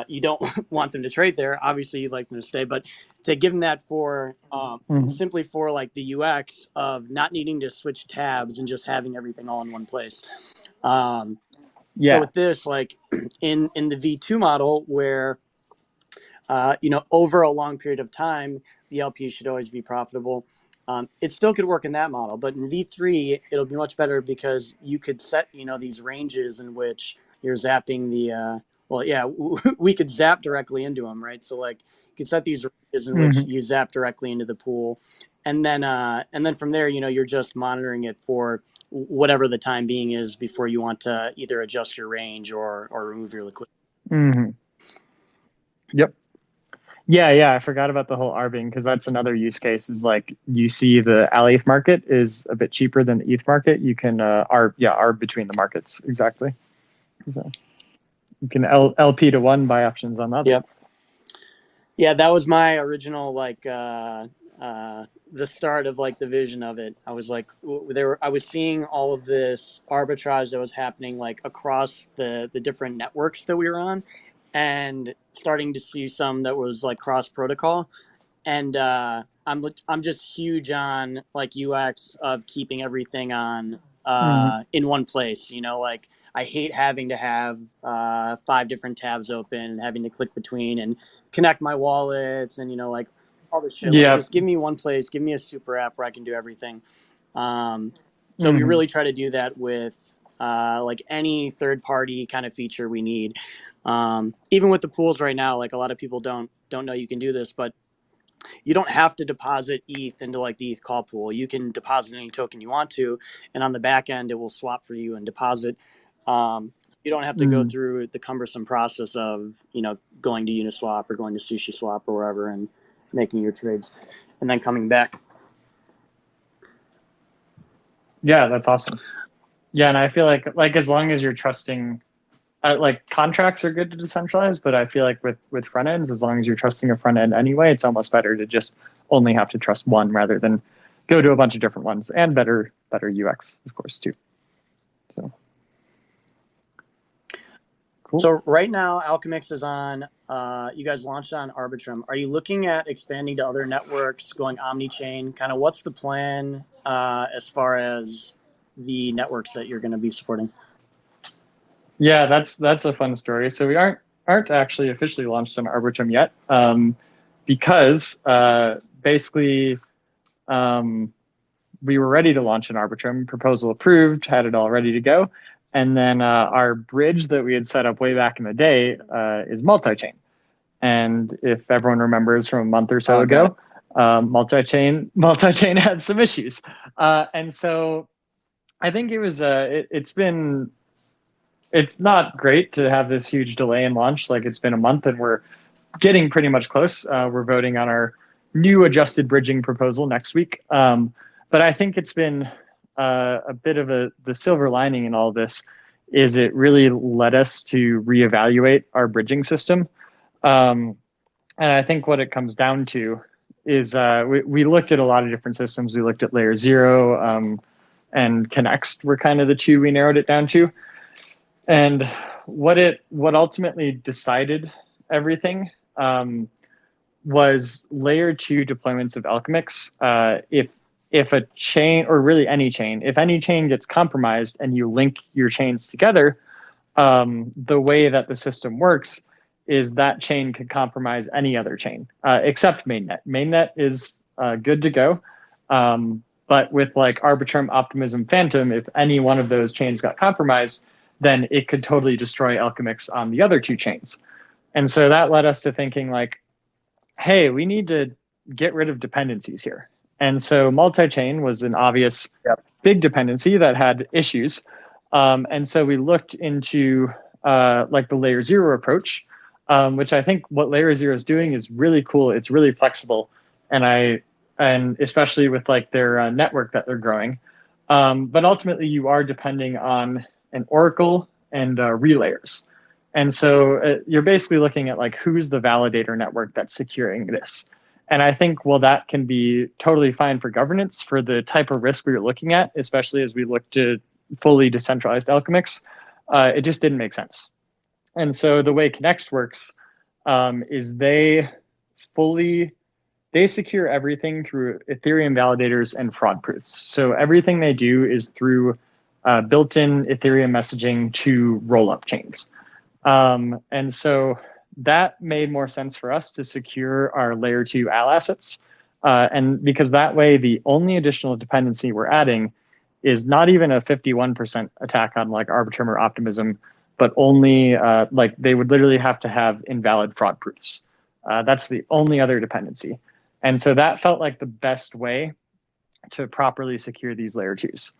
you don't want them to trade there. Obviously, you'd like them to stay, but to give them that for Mm-hmm. simply for like the UX of not needing to switch tabs and just having everything all in one place. So Yeah. with this, like in the V2 model where over a long period of time, the LP should always be profitable. It still could work in that model, but in V3, it'll be much better because you could set, these ranges in which you're zapping the, we could zap directly into them, right? So like you could set these ranges in which Mm-hmm. you zap directly into the pool. And then from there, you're just monitoring it for whatever the time being is before you want to either adjust your range or remove your liquidity. Mm-hmm. Yep. Yeah, I forgot about the whole arbing because that's another use case. Is like you see the ETH market is a bit cheaper than the ETH market. You can arb between the markets exactly. So you can LP to one buy options on the other. Yep. Yeah, that was my original like the start of like the vision of it. I was like I was seeing all of this arbitrage that was happening like across the different networks that we were on, and starting to see some that was like cross protocol. And I'm just huge on like UX of keeping everything on Mm-hmm. in one place. Like I hate having to have 5 different tabs open and having to click between and connect my wallets and like all this shit. Like Yeah. just give me one place, give me a super app where I can do everything. So we Mm-hmm. really try to do that with like any third party kind of feature we need. Even with the pools right now, like a lot of people don't know you can do this, but you don't have to deposit ETH into like the ETH call pool. You can deposit any token you want to, and on the back end, it will swap for you and deposit. You don't have to go through the cumbersome process of, going to Uniswap or going to SushiSwap or wherever and making your trades and then coming back. Yeah, that's awesome. Yeah, and I feel like as long as you're trusting, like contracts are good to decentralize, but I feel like with front ends, as long as you're trusting a front end anyway, it's almost better to just only have to trust one rather than go to a bunch of different ones, and better UX, of course, too. So cool. So right now, Alchemix is on. You guys launched on Arbitrum. Are you looking at expanding to other networks, going omni-chain? Kind of, what's the plan as far as the networks that you're going to be supporting? Yeah, that's a fun story. So we aren't actually officially launched on Arbitrum yet, because basically we were ready to launch an Arbitrum, proposal approved, had it all ready to go. And then our bridge that we had set up way back in the day is multi-chain. And if everyone remembers from a month or so ago, multi-chain had some issues. And so I think it's not great to have this huge delay in launch. Like, it's been a month and we're getting pretty much close. We're voting on our new adjusted bridging proposal next week. But I think it's been a bit of the silver lining in all this is it really led us to reevaluate our bridging system. And I think what it comes down to is we looked at a lot of different systems. We looked at Layer 0 and Connext were kind of the two we narrowed it down to. And what ultimately decided everything was Layer 2 deployments of Alchemix. If a chain, or really any chain, if any chain gets compromised and you link your chains together, the way that the system works is that chain could compromise any other chain except mainnet. Mainnet is good to go. But with like Arbitrum, Optimism, Phantom, if any one of those chains got compromised, then it could totally destroy Alchemix on the other two chains. And so that led us to thinking like, hey, we need to get rid of dependencies here. And so multi-chain was an obvious big dependency that had issues. And so we looked into like the Layer 0 approach, which I think what Layer 0 is doing is really cool. It's really flexible. And especially with like their network that they're growing. But ultimately you are depending on an oracle and relayers. And so you're basically looking at like, who's the validator network that's securing this? And I think, well, that can be totally fine for governance for the type of risk we were looking at, especially as we look to fully decentralized Alchemix. It just didn't make sense. And so the way Connext works is they secure everything through Ethereum validators and fraud proofs. So everything they do is through built-in Ethereum messaging to roll-up chains. And so that made more sense for us to secure our Layer 2 AL assets. And because that way, the only additional dependency we're adding is not even a 51% attack on like Arbitrum or Optimism, but only like they would literally have to have invalid fraud proofs. That's the only other dependency. And so that felt like the best way to properly secure these Layer 2s.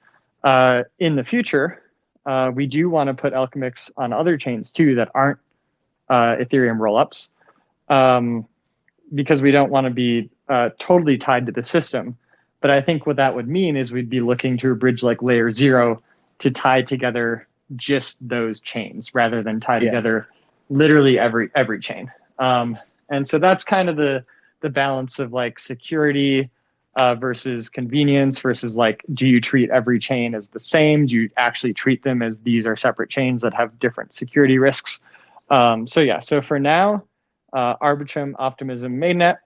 In the future, we do want to put Alchemix on other chains too that aren't Ethereum rollups, because we don't want to be totally tied to the system. But I think what that would mean is we'd be looking to a bridge like Layer 0 to tie together just those chains rather than tie together literally every chain. And so that's kind of the balance of like security versus convenience versus like, do you treat every chain as the same? Do you actually treat them as these are separate chains that have different security risks? So for now, Arbitrum, Optimism, Mainnet,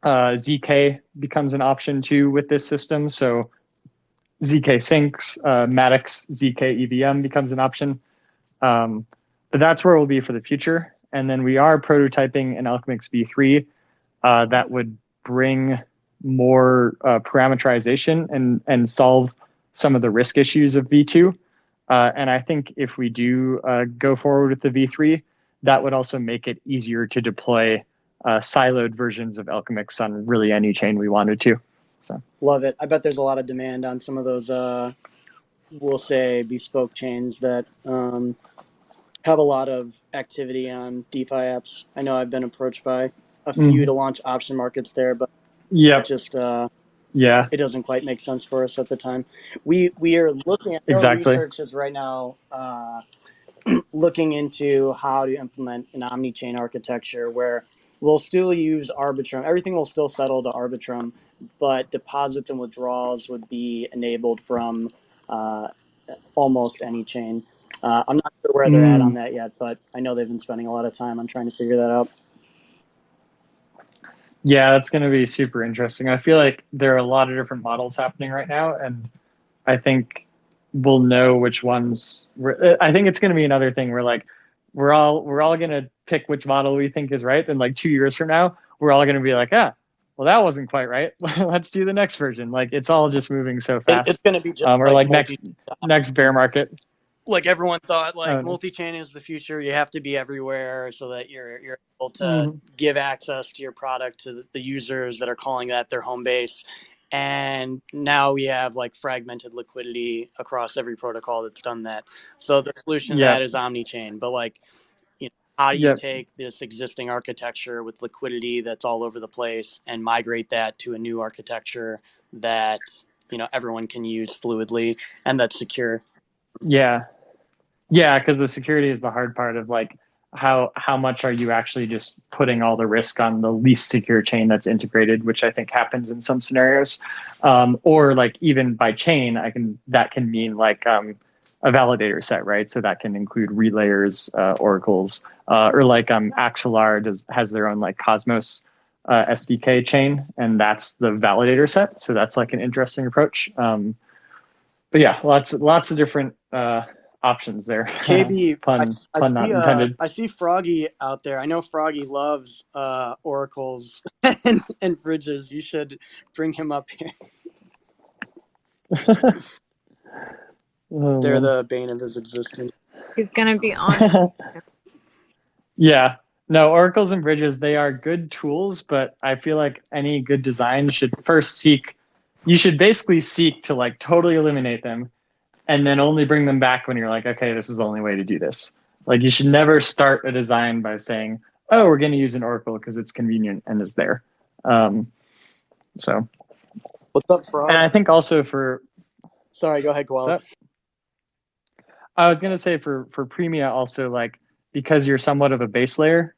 ZK becomes an option too with this system. So ZK Syncs, Maddox, ZK EVM becomes an option. But that's where we'll be for the future. And then we are prototyping an Alchemix v3 that would bring more parameterization and solve some of the risk issues of v2. And I think if we do go forward with the v3, that would also make it easier to deploy siloed versions of Alchemix on really any chain we wanted to. So love it. I bet there's a lot of demand on some of those, we'll say, bespoke chains that have a lot of activity on DeFi apps. I know I've been approached by a few Hmm. to launch option markets there, but it Yep. just Yeah. it doesn't quite make sense for us at the time. We are looking. I know Exactly. research is right now looking into how to implement an omni-chain architecture where we'll still use Arbitrum. Everything will still settle to Arbitrum, but deposits and withdrawals would be enabled from uh, almost any chain. I'm not sure where they're at on Mm. that yet, but I know they've been spending a lot of time on trying to figure that out. Yeah, that's going to be super interesting. I feel like there are a lot of different models happening right now, and I think we'll know which ones. I think it's going to be another thing where like we're all going to pick which model we think is right. Then like 2 years from now, we're all going to be like, ah, well that wasn't quite right. Let's do the next version. Like it's all just moving so It's fast. going to be just Or like like next bear market. like everyone thought like Oh no. multi-chain is the future. You have to be everywhere so that you're able to Mm-hmm. give access to your product to the users that are calling that their home base. And now we have like fragmented liquidity across every protocol that's done that. So the solution to that Yep. is omni-chain. But like, how do you Yep. take this existing architecture with liquidity that's all over the place and migrate that to a new architecture that everyone can use fluidly and that's secure? Yeah. Yeah, because the security is the hard part of like how much are you actually just putting all the risk on the least secure chain that's integrated, which I think happens in some scenarios, or like even by chain, I can that can mean like a validator set, right? So that can include relayers, oracles, or like Axelar has their own like Cosmos SDK chain, and that's the validator set. So that's like an interesting approach. But yeah, lots of different options there. KB, I Pun see not intended. I see Froggy out there. I know Froggy loves oracles and bridges. You should bring him up here. Oh They're man. the bane of his existence. He's gonna be on it. Yeah. No, oracles and bridges, they are good tools, but I feel like any good design should first seek you should basically seek to like totally eliminate them and then only bring them back when you're like, okay, this is the only way to do this. Like you should never start a design by saying, oh, we're going to use an oracle because it's convenient and is there. Um, so, What's up, and Frog? I think also for Sorry, go ahead, Koala. so I was going to say for Premia also like because you're somewhat of a base layer,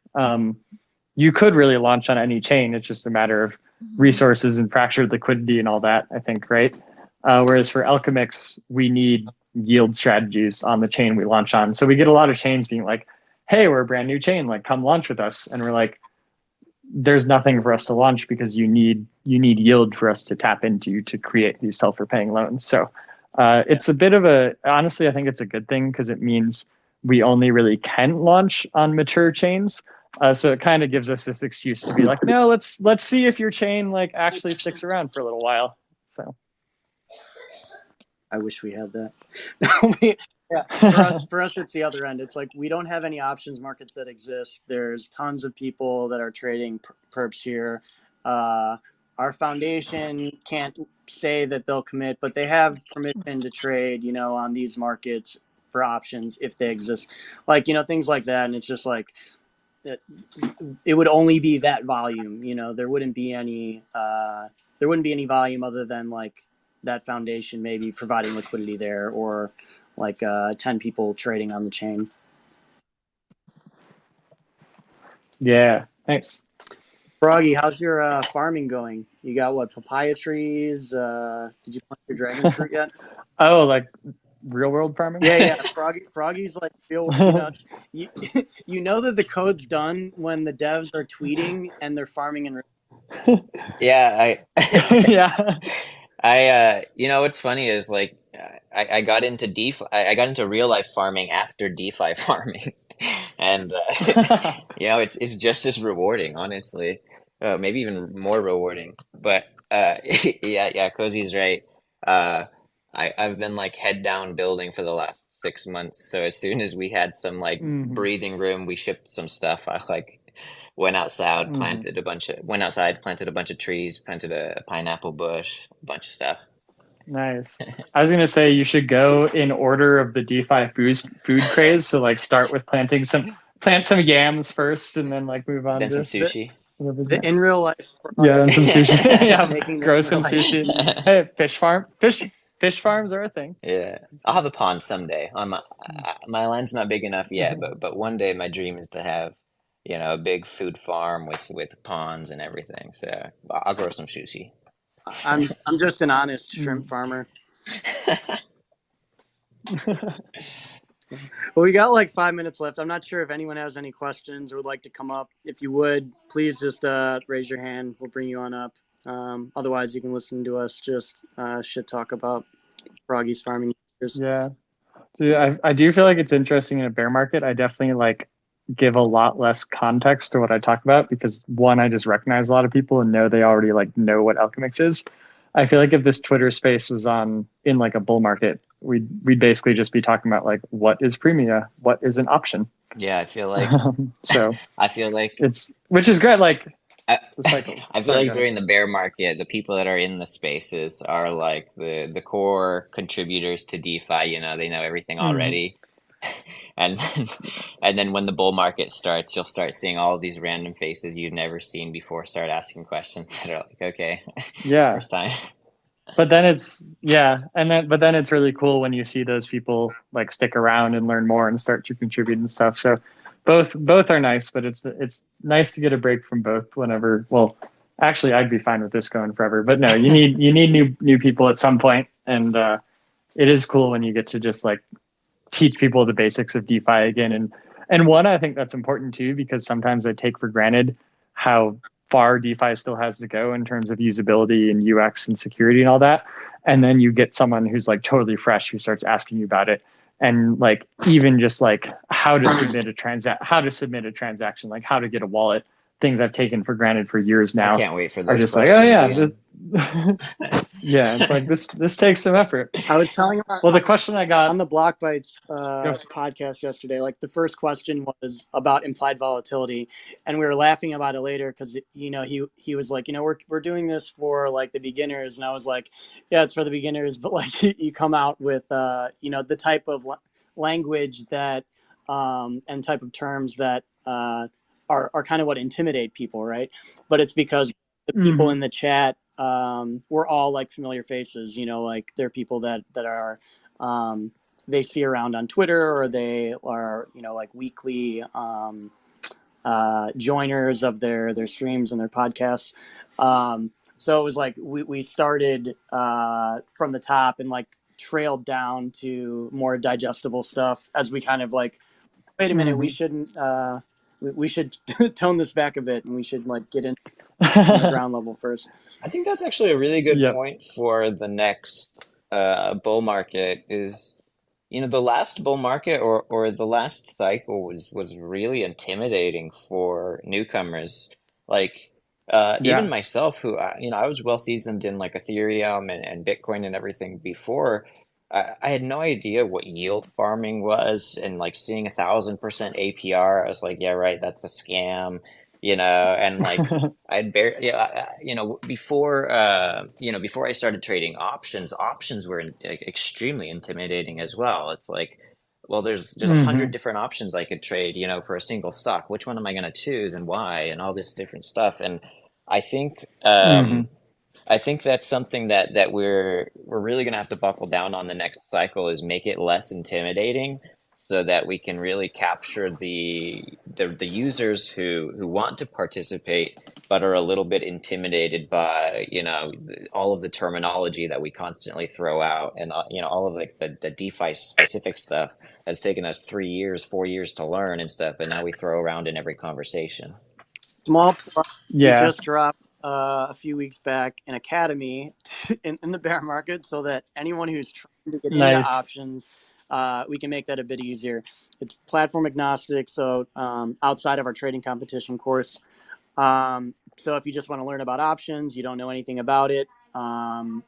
you could really launch on any chain. It's just a matter of resources and fractured liquidity and all that. I think right. Whereas for Alchemix, we need yield strategies on the chain we launch on. So we get a lot of chains being like, "Hey, we're a brand new chain. Like, come launch with us." And we're like, "There's nothing for us to launch because you need yield for us to tap into to create these self-repaying loans." So Yeah. it's a bit of a honestly, I think it's a good thing because it means we only really can launch on mature chains. So it kind of gives us this excuse to be like, no, let's see if your chain like actually sticks around for a little while. So I wish we had that. Yeah, for us, it's the other end. It's like we don't have any options markets that exist. There's tons of people that are trading perps here. Our foundation can't say that they'll commit, but they have permission to trade, on these markets for options if they exist, like things like that. And it's just like it would only be that volume. There wouldn't be any volume other than like that foundation maybe providing liquidity there or like 10 people trading on the chain. yeah, thanks. Froggy, how's your farming going? You got what, papaya trees? Did you plant your dragon fruit yet? Oh, like real world farming? Yeah. Froggy's like real. You you know that the code's done when the devs are tweeting and they're farming in. Yeah, Yeah. what's funny is like I got into DeFi, I got into real life farming after DeFi farming, and it's just as rewarding, honestly. Maybe even more rewarding. But yeah, Cozy's right. Uh, I've been like head down building for the last 6 months. So as soon as we had some like Hmm. breathing room, we shipped some stuff. I like Hmm. went outside, planted a bunch of trees, planted a pineapple bush, a bunch of stuff. Nice. I was gonna say you should go in order of the DeFi food craze. So like start with plant some yams first, and then like move on Then some to The sushi. whatever's the next. in real life Yeah, product and some sushi. Yeah, making the grow in real some life sushi. cheese. Hey, fish farms are a thing. Yeah, I'll have a pond someday. On my land's not big enough yet, but one day my dream is to have, a big food farm with ponds and everything. So I'll grow some sushi. I'm just an honest shrimp farmer. Well, we got like 5 minutes left. I'm not sure if anyone has any questions or would like to come up. If you would, please just raise your hand. We'll bring you on up. Otherwise, you can listen to us just shit talk about Froggy's farming years. Yeah. Dude, I do feel like it's interesting in a bear market. I definitely like give a lot less context to what I talk about because one, I just recognize a lot of people and know they already like know what Alchemix is. I feel like if this Twitter space was on in like a bull market, we'd basically just be talking about like what is Premia, what is an option. Yeah, So I feel like it's which is great. Like I, the cycle. I feel Sorry, like go ahead. during the bear market, the people that are in the spaces are like the core contributors to DeFi. They know everything Mhm. already. And and then when the bull market starts, you'll start seeing all of these random faces you've never seen before start asking questions that are like, okay, Yeah. first time. But then it's yeah, but then it's really cool when you see those people like stick around and learn more and start to contribute and stuff. So both are nice, but it's nice to get a break from both whenever. Well, actually, I'd be fine with this going forever. But no, you need new people at some point, and it is cool when you get to just like teach people the basics of DeFi again. And one, I think that's important too, because sometimes I take for granted how far DeFi still has to go in terms of usability and UX and security and all that. And then you get someone who's like totally fresh who starts asking you about it. And like even just like how to submit a transaction, like how to get a wallet, things I've taken for granted for years I now can't wait for are those just like, oh questions yeah, again. yeah, it's like this takes some effort. I was telling him Well, the question I got, on the Block Bites go. podcast yesterday, like the first question was about implied volatility, and we were laughing about it later because he was like, we're doing this for like the beginners, and I was like, yeah, it's for the beginners, but like you come out with the type of language that and type of terms that are kind of what intimidate people, right? But it's because the people Mhm. in the chat we're all like familiar faces, like they're people that are um, they see around on Twitter, or they are like weekly joiners of their streams and their podcasts. So it was like we started from the top and like trailed down to more digestible stuff as we kind of like, wait a minute, we Mhm. shouldn't we should tone this back a bit, and we should like get in from the ground level first. I think that's actually a really good Yep. point for the next bull market is, the last bull market or the last cycle was really intimidating for newcomers. Like even Yeah. myself, who I was well seasoned in like Ethereum and Bitcoin and everything before. I had no idea what yield farming was, and like seeing 1,000% APR, I was like, yeah, right, that's a scam, and like. I'd barely, yeah, before I started trading options were extremely intimidating as well. It's like, well, there's 100 Hmm. different options I could trade, for a single stock. Which one am I going to choose and why, and all this different stuff. And I think, Hmm. I think that's something that we're really going to have to buckle down on the next cycle is make it less intimidating so that we can really capture the users who want to participate but are a little bit intimidated by all of the terminology that we constantly throw out, and all of like the DeFi specific stuff has taken us 3 years 4 years to learn and stuff, and now we throw around in every conversation. Small plug, we Yeah. just dropped a few weeks back an academy in the bear market so that anyone who's trying to get into Nice. options, we can make that a bit easier. It's platform agnostic, so outside of our trading competition course. So if you just want to learn about options, you don't know anything about it,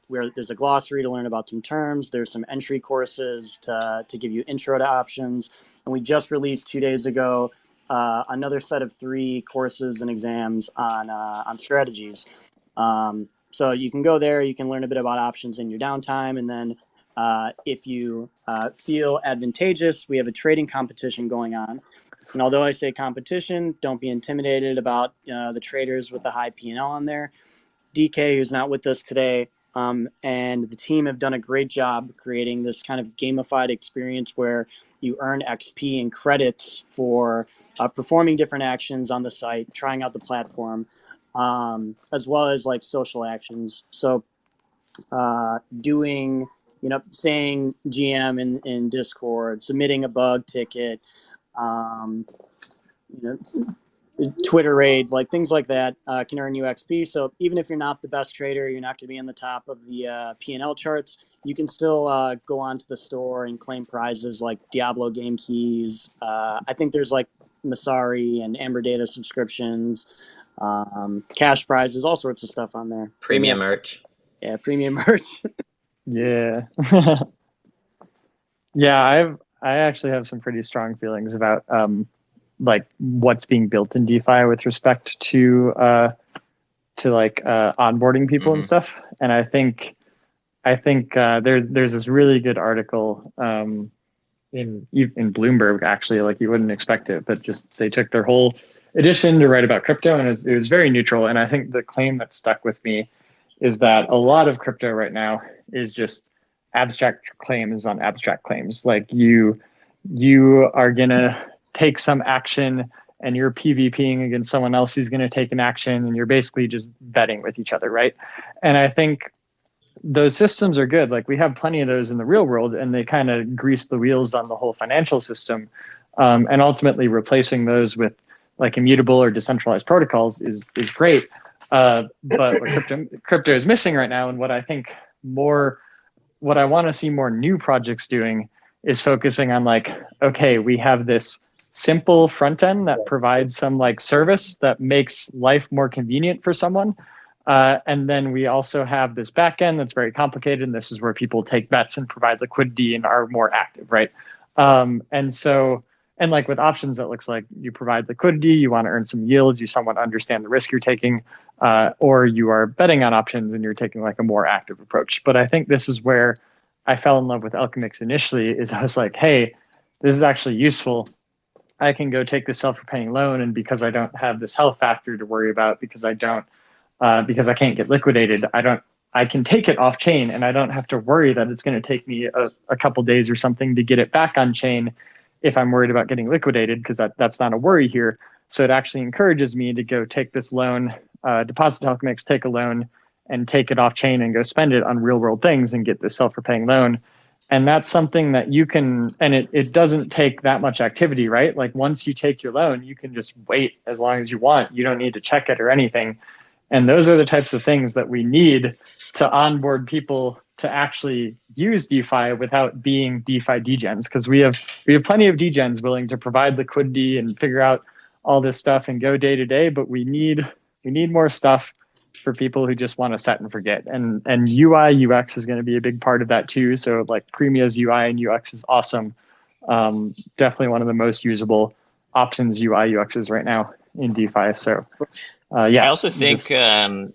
where there's a glossary to learn about some terms. There's some entry courses to give you intro to options. And we just released 2 days ago another set of 3 courses and exams on strategies. So you can go there, you can learn a bit about options in your downtime, and then if you feel advantageous, we have a trading competition going on. And although I say competition, don't be intimidated about the traders with the high P&L on there. DK, who's not with us today, and the team have done a great job creating this kind of gamified experience where you earn XP and credits for performing different actions on the site, trying out the platform, as well as like social actions. So doing, saying GM in Discord, submitting a bug ticket, um, you know, Twitter raid, like things like that can earn you XP. So even if you're not the best trader, you're not going to be on the top of the P&L charts, you can still go onto the store and claim prizes like Diablo game keys. I think there's like Masari and Amber Data subscriptions, cash prizes, all sorts of stuff on there. Premium merch. Yeah, premium merch. Yeah. Yeah, I actually have some pretty strong feelings about like what's being built in DeFi with respect to like onboarding people and stuff. And I think there's this really good article in Bloomberg, actually, like you wouldn't expect it, but just they took their whole edition to write about crypto, and it was very neutral. And I think the claim that stuck with me is that a lot of crypto right now is just abstract claims on abstract claims. Like you are gonna take some action and you're PvPing against someone else who's gonna take an action, and you're basically just betting with each other, right? And I think those systems are good. Like we have plenty of those in the real world, and they kind of grease the wheels on the whole financial system. And ultimately replacing those with like immutable or decentralized protocols is great. But what crypto is missing right now, and what I think what I want to see more new projects doing is focusing on like, okay, we have this simple front end that provides some like service that makes life more convenient for someone. And then we also have this back end that's very complicated, and this is where people take bets and provide liquidity and are more active, right? And like with options, that looks like you provide liquidity, you want to earn some yield, you somewhat understand the risk you're taking, or you are betting on options and you're taking like a more active approach. But I think this is where I fell in love with Alchemix initially, is I was like, hey, this is actually useful. I can go take this self-repaying loan, and because I don't have this health factor to worry about, because I can't get liquidated, I can take it off chain, and I don't have to worry that it's going to take me a couple days or something to get it back on chain if I'm worried about getting liquidated, because that's not a worry here. So it actually encourages me to go take this loan, deposit to Alchemix, take a loan, and take it off chain and go spend it on real world things and get this self-repaying loan. And that's something that you can, and it doesn't take that much activity, right? Like once you take your loan, you can just wait as long as you want. You don't need to check it or anything. And those are the types of things that we need to onboard people to actually use DeFi without being DeFi degens, because we have plenty of degens willing to provide liquidity and figure out all this stuff and go day to day, but we need more stuff for people who just want to set and forget. And UI UX is going to be a big part of that too. So like Premia's UI and UX is awesome. Definitely one of the most usable options UI UXs right now in DeFi. So yeah, I also think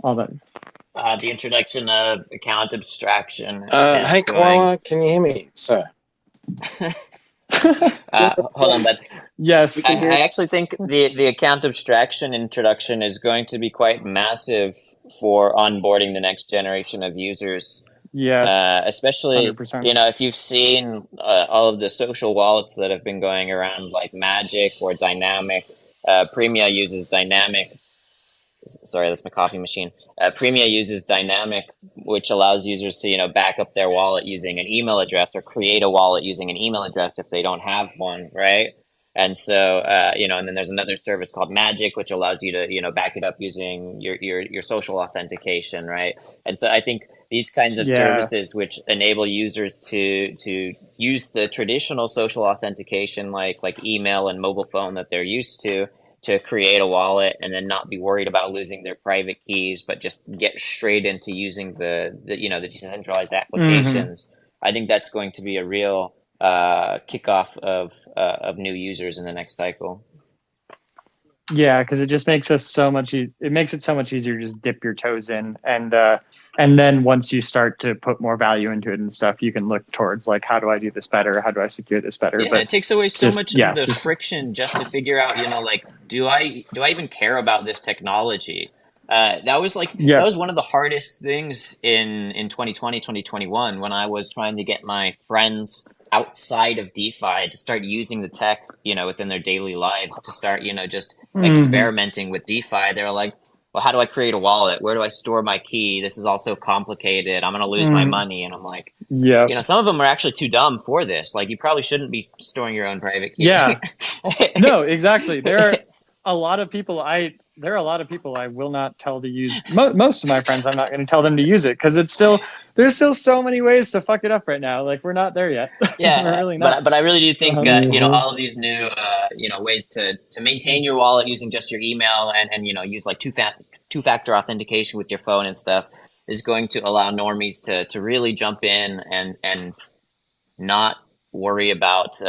all that. The introduction of account abstraction Hey, Koala, can you hear me, sir? Hold on, but yes, I actually think the account abstraction introduction is going to be quite massive for onboarding the next generation of users. Yes, especially 100%. if you've seen all of the social wallets that have been going around, like Magic or Dynamic. Premia uses Dynamic. Sorry, that's my coffee machine. Premia uses Dynamic, which allows users to back up their wallet using an email address, or create a wallet using an email address if they don't have one, right? And so and then there's another service called Magic, which allows you to back it up using your social authentication, right? And so I think these kinds of services, which enable users to use the traditional social authentication like email and mobile phone that they're used to create a wallet, and then not be worried about losing their private keys, but just get straight into using the decentralized applications. Mm-hmm. I think that's going to be a real kickoff of new users in the next cycle. Yeah, because it just makes us so much. It makes it so much easier to just dip your toes in, and then once you start to put more value into it and stuff, you can look towards like, how do I do this better? How do I secure this better? Yeah, But it takes away so just much of yeah, the just friction just to figure out, like, do I even care about this technology? That yeah. was one of the hardest things in 2020, 2021 when I was trying to get my friends outside of DeFi to start using the tech, within their daily lives to start, just Hmm. experimenting with DeFi. They were like, well, how do I create a wallet? Where do I store my key? This is all so complicated. I'm going to lose my Hmm. money. And I'm like, Yeah, some of them are actually too dumb for this. Like, you probably shouldn't be storing your own private key. yeah. No, exactly. There are a lot of people I will not tell to use. Most of my friends, I'm not going to tell them to use it because there's still so many ways to fuck it up right now. Like we're not there yet. We're Yeah, really not. but I really do think Hmm. all of these new ways to maintain your wallet using just your email and use like two factor authentication with your phone and stuff is going to allow normies to really jump in and not worry about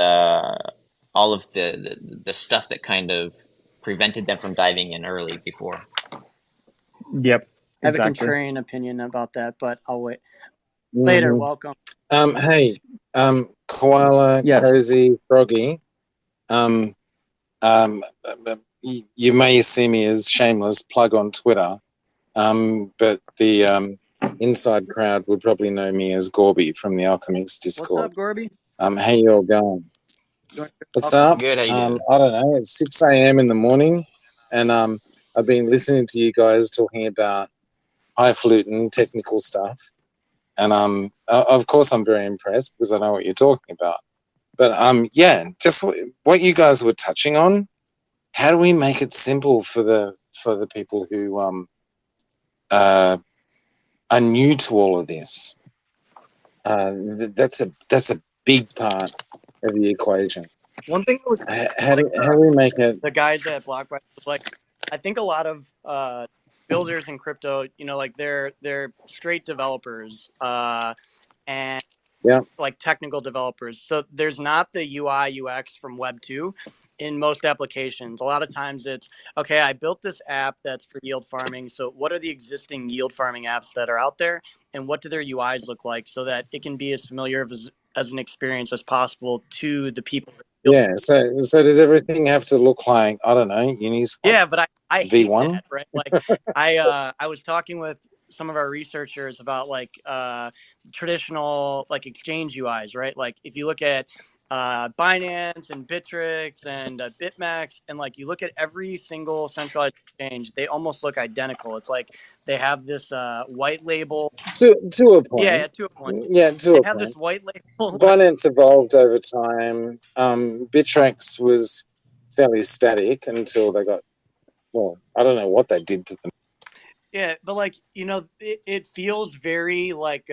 all of the stuff that kind of prevented them from diving in early before. Yep, I have a exactly. contrarian opinion about that, but I'll wait. Later, Hmm. welcome. Hey, Koala, Yes. Cozy, Froggy. Um, you may see me as shameless plug on Twitter. But the inside crowd would probably know me as Gorby from the Alchemix What's up, Discord. Gorby? How you all going? What's Welcome. up? Good, how you doing? I don't know. It's 6 a.m. in the morning, and I've been listening to you guys talking about highfalutin technical stuff, and of course I'm very impressed because I know what you're talking about. But yeah, just what you guys were touching on. How do we make it simple for the people who uh, are new to all of this? That's a big part of the equation. One thing I was How do we make it? the guys at BlockFi was like, I think a lot of builders in crypto, like they're straight developers and Yeah, like technical developers. So there's not the UI UX from Web 2 in most applications. A lot of times it's okay, I built this app that's for yield farming. So what are the existing yield farming apps that are out there and what do their UIs look like so that it can be as familiar as an experience as possible to the people. yeah. So does everything have to look like, I don't know, Uniswap Yeah, but I hate V1? that, right? Like I was talking with some of our researchers about like traditional like exchange UIs, right? Like if you look at Binance and Bittrex and BitMEX and like you look at every single centralized exchange, they almost look identical. It's like they have this white label. To a Yeah, point. yeah, to a point. Yeah, to They a have this point. white label like Binance evolved over time. Bittrex was fairly static until they got, well, I don't know what they did to them. yeah, but like it feels very like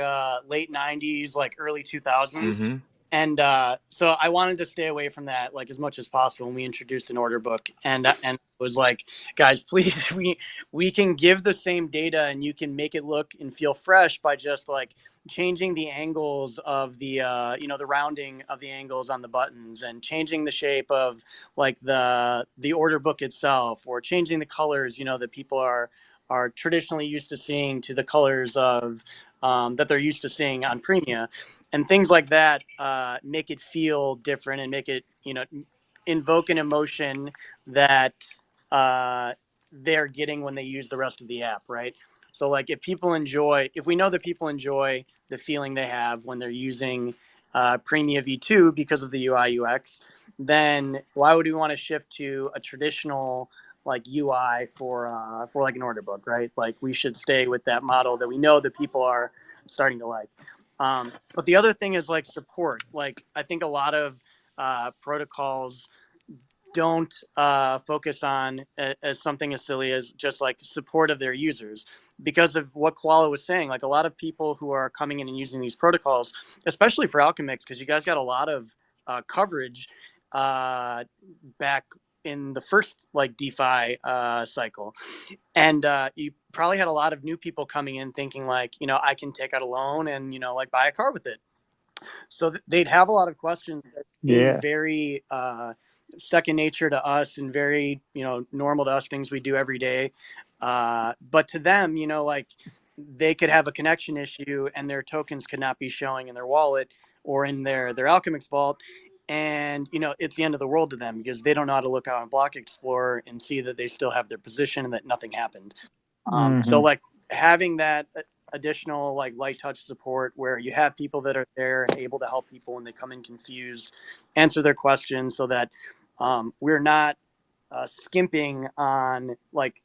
late '90s, like early 2000s, Mm-hmm. and so I wanted to stay away from that like as much as possible. And we introduced an order book, and it was like, guys, please, we can give the same data, and you can make it look and feel fresh by just like changing the angles of the the rounding of the angles on the buttons and changing the shape of like the order book itself or changing the colors that people are traditionally used to seeing to the colors of that they're used to seeing on Premia, and things like that make it feel different and make it invoke an emotion that uh, they're getting when they use the rest of the app, right? So like if we know that people enjoy the feeling they have when they're using Premia V2 because of the UI UX, then why would we want to shift to a traditional like UI for like an order book, right? Like we should stay with that model that we know that people are starting to like. But the other thing is like support. Like I think a lot of protocols don't focus on as something as silly as just like support of their users because of what Koala was saying. Like a lot of people who are coming in and using these protocols, especially for Alchemix, because you guys got a lot of coverage back in the first like DeFi cycle, and you probably had a lot of new people coming in thinking like, I can take out a loan and like buy a car with it. So they'd have a lot of questions that seem Yeah. very second nature to us and very, normal to us, things we do every day. But to them, like they could have a connection issue and their tokens could not be showing in their wallet or in their Alchemix vault. And, it's the end of the world to them because they don't know how to look out on Block Explorer and see that they still have their position and that nothing happened. So like having that additional like light touch support where you have people that are there and able to help people when they come in confused, answer their questions so that we're not skimping on like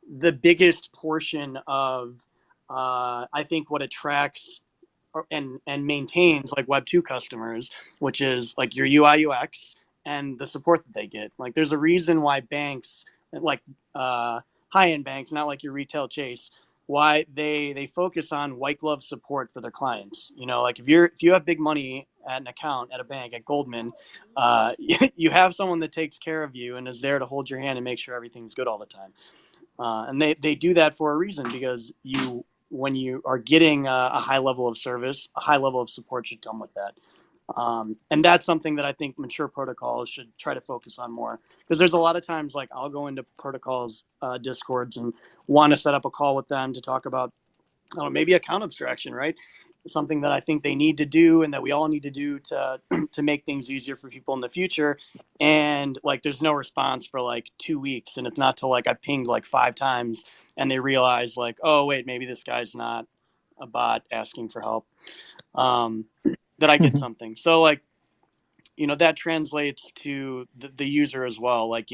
the biggest portion of I think what attracts and maintains like Web2 customers, which is like your UI UX and the support that they get. Like there's a reason why banks, like high-end banks, not like your retail Chase, why they focus on white glove support for their clients. Like if you have big money at an account at a bank at Goldman, you have someone that takes care of you and is there to hold your hand and make sure everything's good all the time. And they do that for a reason because when you are getting a high level of service, a high level of support should come with that. And that's something that I think mature protocols should try to focus on more, because there's a lot of times like I'll go into protocols discords and want to set up a call with them to talk about maybe account abstraction, right? Something that I think they need to do and that we all need to do to to make things easier for people in the future. And like there's no response for like 2 weeks, and it's not till like I pinged like 5 times and they realize like, oh wait, maybe this guy's not a bot asking for help, that I get something. So like, that translates to the user as well. Like,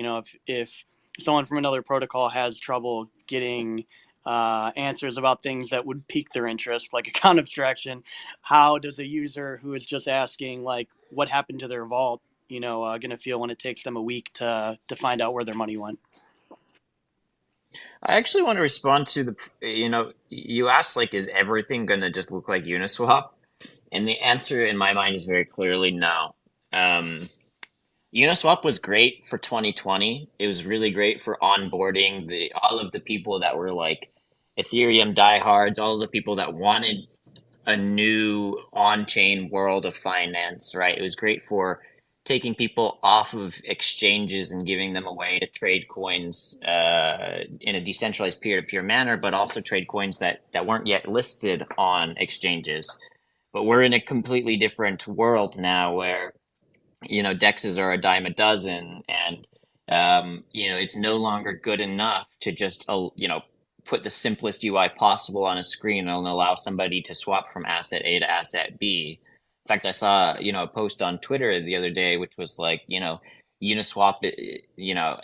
if someone from another protocol has trouble getting answers about things that would pique their interest, like account abstraction, how does a user who is just asking like what happened to their vault, going to feel when it takes them a week to find out where their money went? I actually want to respond to you asked like, is everything going to just look like Uniswap? And the answer in my mind is very clearly no. Uniswap was great for 2020. It was really great for onboarding all of the people that were like Ethereum diehards, all of the people that wanted a new on-chain world of finance, right? It was great for taking people off of exchanges and giving them a way to trade coins in a decentralized peer-to-peer manner, but also trade coins that weren't yet listed on exchanges. But we're in a completely different world now where, DEXs are a dime a dozen, and, it's no longer good enough to just, put the simplest UI possible on a screen and allow somebody to swap from asset A to asset B. In fact, I saw, a post on Twitter the other day, which was like, Uniswap,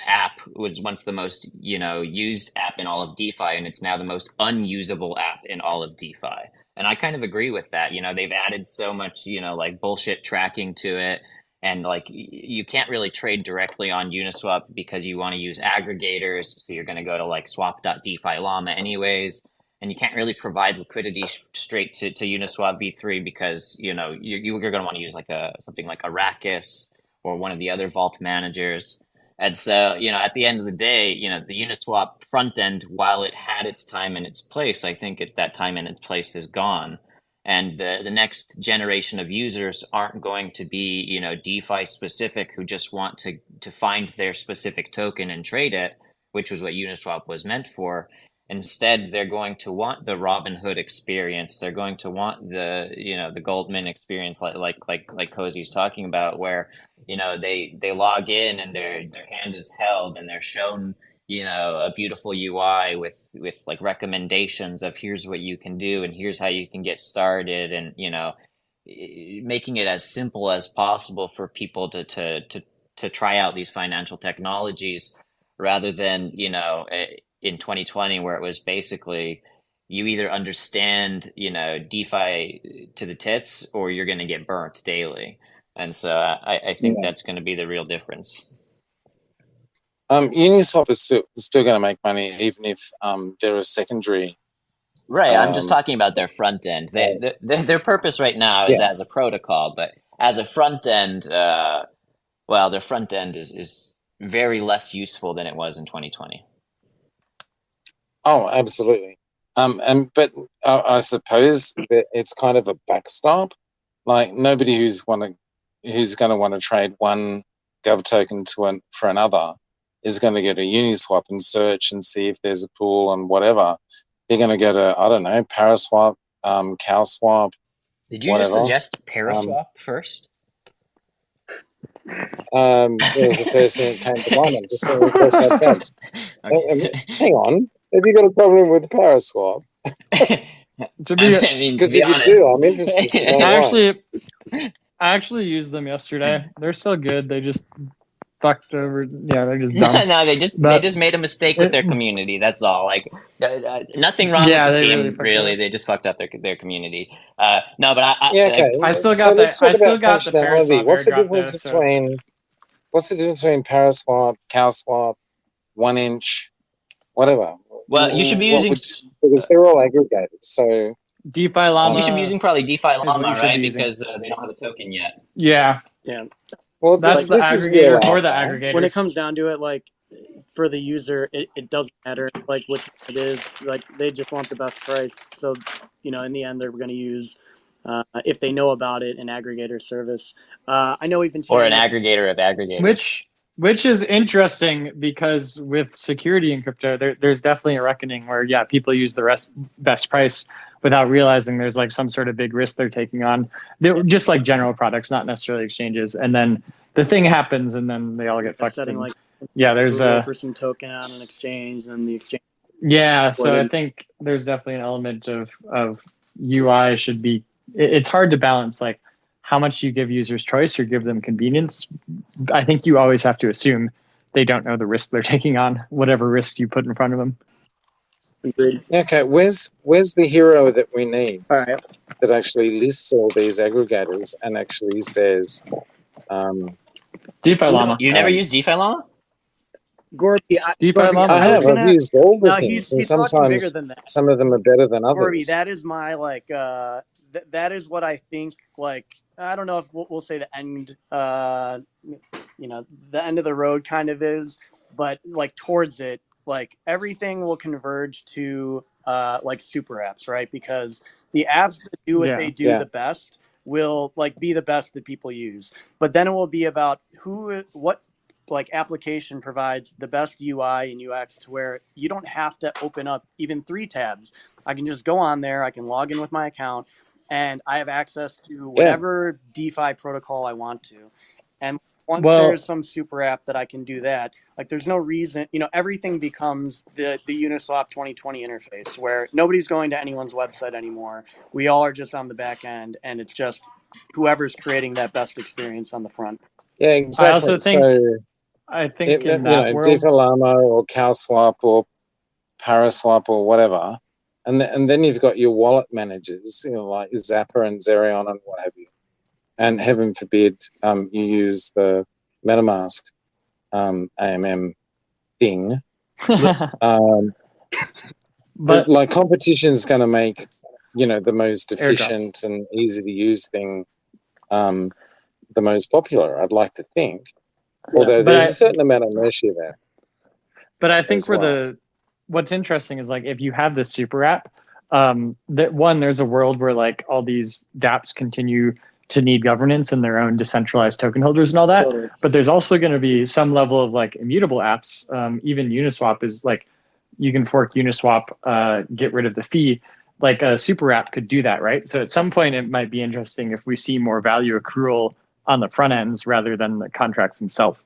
app was once the most, used app in all of DeFi, and it's now the most unusable app in all of DeFi. And I kind of agree with that. They've added so much, like bullshit tracking to it. And like you can't really trade directly on Uniswap because you want to use aggregators. So you're going to go to like swap.defi llama anyways. And you can't really provide liquidity straight to Uniswap v3 because, you're going to want to use like something like Arrakis or one of the other vault managers. And so, at the end of the day, the Uniswap front end, while it had its time and its place, I think that time and its place is gone. And the next generation of users aren't going to be, DeFi specific, who just want to find their specific token and trade it, which was what Uniswap was meant for. Instead, they're going to want the Robinhood experience. They're going to want the Goldman experience, like Cozy's talking about, where, they log in and their hand is held and they're shown, a beautiful UI with like recommendations of here's what you can do and here's how you can get started, and making it as simple as possible for people to try out these financial technologies, rather than in 2020 where it was basically you either understand DeFi to the tits or you're going to get burnt daily. And so I think that's going to be the real difference. Uniswap is still going to make money even if they're a secondary. Right, I'm just talking about their front end. Their purpose right now is as a protocol, but as a front end, their front end is very less useful than it was in 2020. Oh, absolutely. But I suppose that it's kind of a backstop. Like nobody who's going to want to trade one GovToken for another is going to go to Uniswap and search and see if there's a pool and whatever. They're going to go to, I don't know, Paraswap, CowSwap, Did you whatever. just suggest Paraswap first? It was the first thing that came to mind. I'm just thinking across that tabs. Hang on. Have you got a problem with Paraswap? To be, I mean, to Because be if you honest, do, I'm interested to know why. I actually used them yesterday. They're still good. They just fucked over. Yeah, they're just no, dumb. they just But made a mistake with their community. That's all. Like, nothing wrong yeah, with the they team, really really. fucked They just fucked up their community. No, but Yeah, okay. I still So got let's the talk about Paraswap functionality. What's the airdrop though. difference So between Paraswap, CowSwap, 1inch, whatever? well, you should be What using would, because they're all aggregators. So DeFi you should be Llama using probably DeFi is what Llama, you should right? be using. Because they don't have a token yet. Yeah, Yeah. well, that's the this is real aggregator for the alpha. aggregators. When it comes down to it, like for the user, it doesn't matter like which one it is. Like they just want the best price. So, you know, in the end, they're going to use, if they know about it, an aggregator service. I know we've been Or an chatting. aggregator of aggregators. Which is interesting because with security in crypto, there's definitely a reckoning where people use the best price without realizing there's like some sort of big risk they're taking on. They're just like general products, not necessarily exchanges. And then the thing happens, and then they all get fucked. Setting And, like there's for some token on an exchange, then the exchange. So I think there's definitely an element of UI should be. It's hard to balance like how much you give users choice or give them convenience. I think you always have to assume they don't know the risk they're taking on, whatever risk you put in front of them. Agreed. Okay, where's the hero that we need All right. that actually lists all these aggregators and actually says, DeFi Llama. You never used DeFi Llama? Gorby, DeFi Llama. I have. I've used all the things, and he's talking bigger sometimes than that. some of them are better than others. Gorby, that is my like. That is what I think. Like, I don't know if we'll say the end. You know, the end of the road kind of is, but like towards it, like everything will converge to like super apps, right? Because the apps that do what they do the best will like be the best that people use, but then it will be about what like application provides the best UI and UX to where you don't have to open up even 3 tabs. I can just go on there, I can log in with my account, and I have access to whatever DeFi protocol I want to. And once there's some super app that I can do that, like there's no reason, you know, everything becomes the Uniswap 2020 interface where nobody's going to anyone's website anymore. We all are just on the back end, and it's just whoever's creating that best experience on the front. Yeah, exactly. I also think, in that world, DeFi Llama or CowSwap or Paraswap or whatever, and then you've got your wallet managers, you know, like Zapper and Zerion and what have you. And heaven forbid you use the MetaMask AMM thing. But like competition is going to make, you know, the most efficient and easy to use thing the most popular, I'd like to think. Although there's a certain amount of inertia there. But I think what's interesting is like if you have this super app, there's a world where like all these dApps continue to need governance and their own decentralized token holders and all that. Totally. But there's also going to be some level of like immutable apps. Even Uniswap is like you can fork Uniswap, get rid of the fee. Like a super app could do that, right? So at some point it might be interesting if we see more value accrual on the front ends rather than the contracts themselves.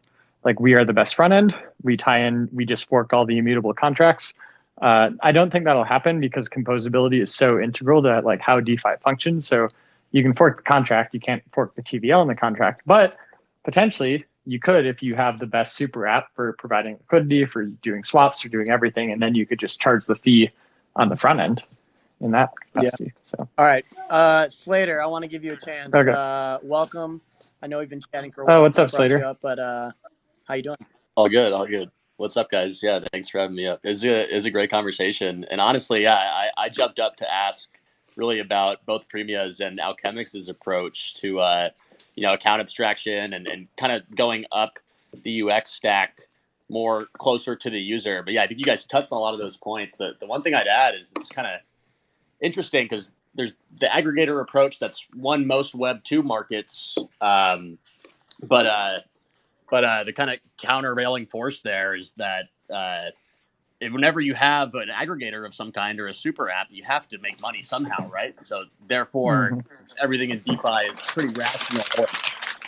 Like we are the best front end. We tie in, we just fork all the immutable contracts. I don't think that'll happen because composability is so integral to like how DeFi functions. So you can fork the contract, you can't fork the TVL in the contract, but potentially you could if you have the best super app for providing liquidity, for doing swaps, for doing everything, and then you could just charge the fee on the front end in that capacity. Yeah. So all right, Slater, I want to give you a chance. Okay. Welcome. I know we've been chatting for a while. Oh, what's up, Slater? But how you doing? All good. What's up, guys? Yeah, thanks for having me up. It's a great conversation. And honestly, yeah, I jumped up to ask really about both Premia's and Alchemix's approach to, account abstraction and kind of going up the UX stack more closer to the user. But yeah, I think you guys touched on a lot of those points. The one thing I'd add is it's kind of interesting because there's the aggregator approach that's won most Web 2 markets. But But the kind of countervailing force there is that whenever you have an aggregator of some kind or a super app, you have to make money somehow, right? So therefore, since everything in DeFi is pretty rational,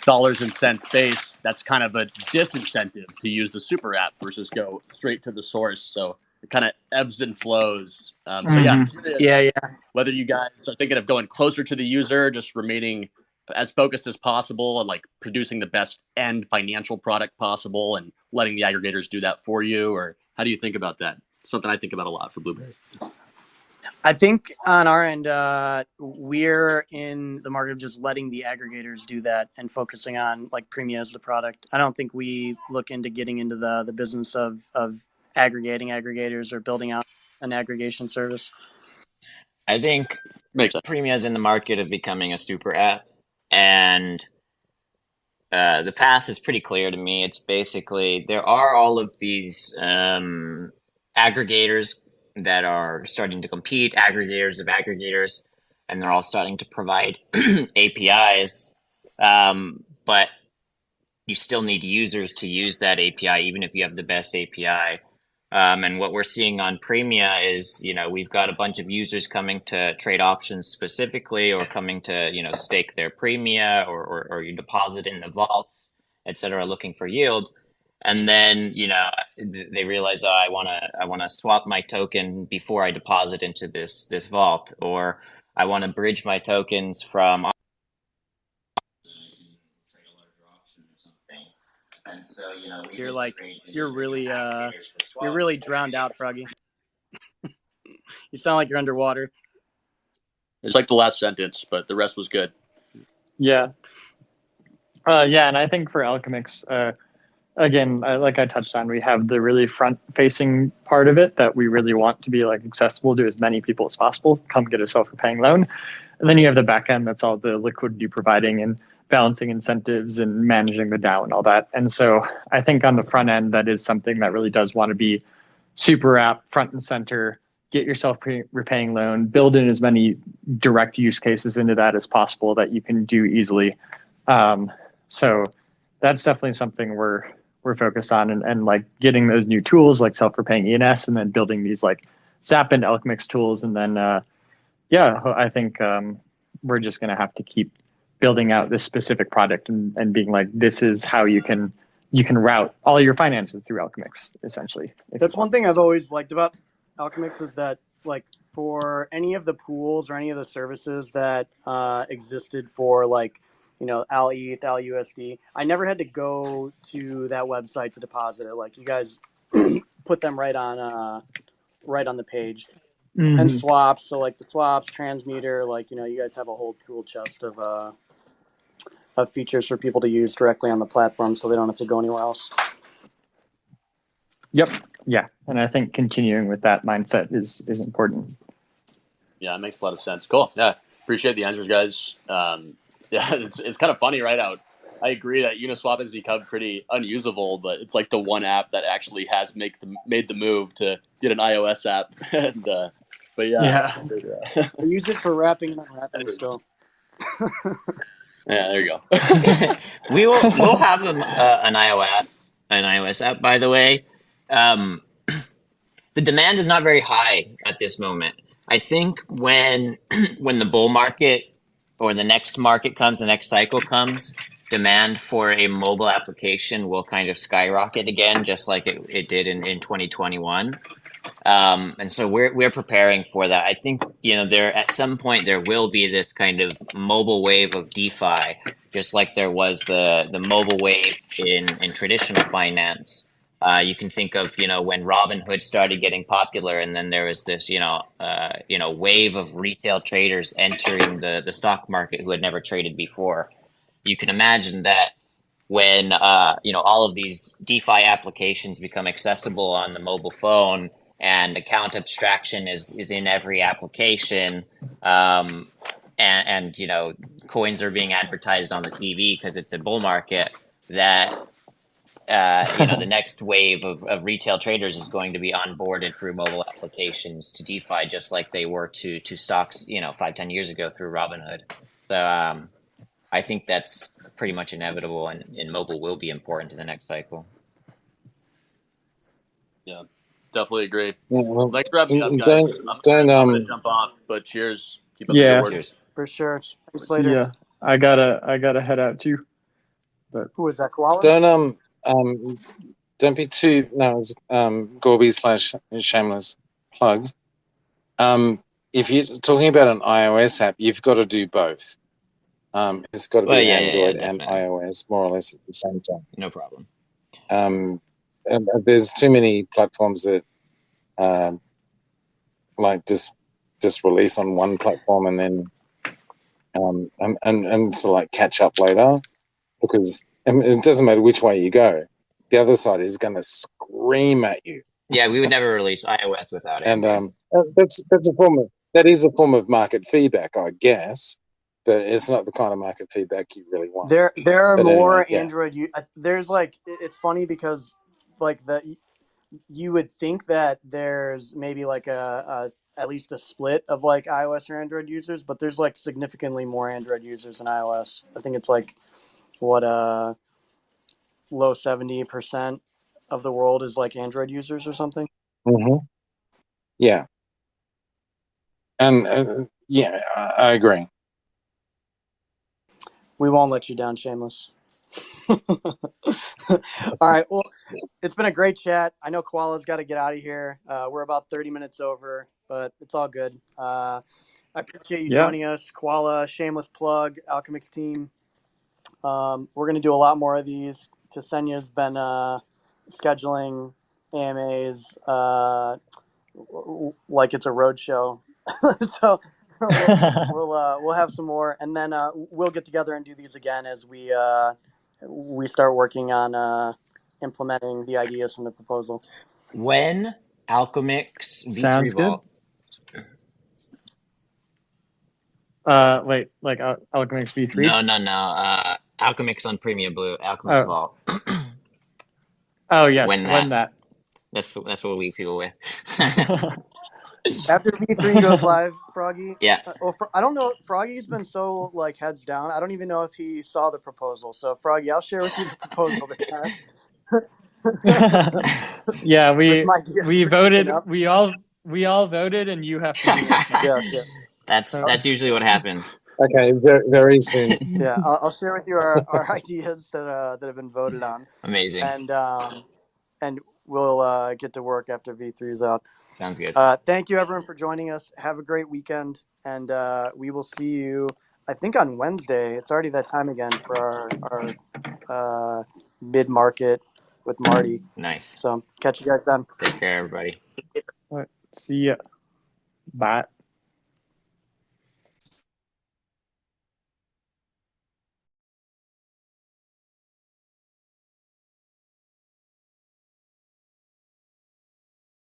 dollars and cents based, that's kind of a disincentive to use the super app versus go straight to the source. So it kind of ebbs and flows. So yeah, I'm curious whether you guys are thinking of going closer to the user, just remaining as focused as possible and like producing the best end financial product possible and letting the aggregators do that for you, or how do you think about that? Something I think about a lot for Blueberry. I think on our end, we're in the market of just letting the aggregators do that and focusing on like Premia as the product. I don't think we look into getting into the business of aggregating aggregators or building out an aggregation service. I think Makes sense. Premia is in the market of becoming a super app, and the path is pretty clear to me. It's basically there are all of these aggregators that are starting to compete, aggregators of aggregators, and they're all starting to provide APIs. But you still need users to use that API, even if you have the best API. And what we're seeing on Premia is, we've got a bunch of users coming to trade options specifically, or coming to, stake their Premia or you deposit in the vaults, et cetera, looking for yield. And then, they realize, I want to swap my token before I deposit into this vault, or I want to bridge my tokens from. And so, you're really drowned out, Froggy. You sound like you're underwater. It's like the last sentence, but the rest was good. Yeah. And I think for Alchemix, again, like I touched on, we have the really front-facing part of it that we really want to be like accessible to as many people as possible. Come get a self-repaying loan. And then you have the back end that's all the liquidity providing and balancing incentives and managing the DAO and all that. And so I think on the front end, that is something that really does want to be super app front and center. Get yourself repaying loan, build in as many direct use cases into that as possible that you can do easily. So that's definitely something we're focused on, and like getting those new tools like self-repaying ENS, and then building these like Zap and Alchemix tools. And then, I think we're just going to have to keep building out this specific product and being like, this is how you can route all your finances through Alchemix, essentially. That's one thing I've always liked about Alchemix, is that like for any of the pools or any of the services that existed for like, ALETH, ALUSD, I never had to go to that website to deposit it. Like you guys put them right on the page. Mm-hmm. And swaps. So like the swaps, transmuter, like, you guys have a whole tool chest of features for people to use directly on the platform, so they don't have to go anywhere else. Yep. Yeah. And I think continuing with that mindset is important. Yeah, it makes a lot of sense. Cool. Yeah. Appreciate the answers, guys. It's kind of funny, right? I agree that Uniswap has become pretty unusable, but it's like the one app that actually has made the move to get an iOS app. And, but yeah. I use it for wrapping and unwrapping still. Yeah, there you go. We'll have an iOS app, by the way. The demand is not very high at this moment. I think when the bull market or the next market comes, the next cycle comes, demand for a mobile application will kind of skyrocket again, just like it did in 2021. And so we're preparing for that. I think, there at some point there will be this kind of mobile wave of DeFi, just like there was the mobile wave in traditional finance. You can think of, when Robinhood started getting popular, and then there was this, wave of retail traders entering the stock market who had never traded before. You can imagine that when, all of these DeFi applications become accessible on the mobile phone, and account abstraction is in every application, and coins are being advertised on the TV because it's a bull market, that the next wave of retail traders is going to be onboarded through mobile applications to DeFi, just like they were to stocks, 5-10 years ago through Robinhood. So I think that's pretty much inevitable, and mobile will be important in the next cycle. Yeah, definitely agree. Yeah, well, Thanks for having me up, guys. don't I'm don't gonna jump off, but cheers. Keep up the good Yeah, work. Cheers. For sure. Thanks see later. ya. I gotta head out too. But Who is that, Koala? don't be too it's Gorby / shameless plug. If you're talking about an iOS app, you've got to do both. It's got to Well, be yeah, Android and definitely. iOS more or less at the same time. No problem. And there's too many platforms that like just release on one platform and then and to like catch up later, because it doesn't matter which way you go, the other side is going to scream at you. Yeah, we would never release iOS without And Android. that's a form of market feedback, I guess, but it's not the kind of market feedback you really want. There are But more anyway, yeah. Android. There's like, it's funny because like you would think that there's maybe like a at least a split of like iOS or Android users, but there's like significantly more Android users than iOS. I think it's like what low 70% of the world is like Android users or something. Mm-hmm. Yeah. And yeah, I agree. We won't let you down, Shameless. All right. Well, it's been a great chat. I know Koala's got to get out of here. We're about 30 minutes over, but it's all good. I appreciate you joining us, Koala. Shameless plug, Alchemix team. We're going to do a lot more of these. Ksenia's been scheduling AMAs like it's a road show. so we'll have some more, and then we'll get together and do these again as we start working on implementing the ideas from the proposal. When Alchemix V3 Sounds good. Vault? Wait, like Alchemix V3? No. Alchemix on Premia Blue, Alchemix Vault. Oh yes, when that. That's what we'll leave people with. After V3 goes live, Froggy. Yeah. I don't know. Froggy's been so like heads down. I don't even know if he saw the proposal. So Froggy, I'll share with you the proposal they have. Yeah, we voted. Up. We all voted, and you have to do it. Yeah. That's usually what happens. Okay, very, very soon. Yeah, I'll share with you our ideas that have been voted on. Amazing. And we'll get to work after V3 is out. Sounds good. Thank you, everyone, for joining us. Have a great weekend, and we will see you, I think, on Wednesday. It's already that time again for our mid-market with Marty. Nice. So catch you guys then. Take care, everybody. All right. See ya. Bye.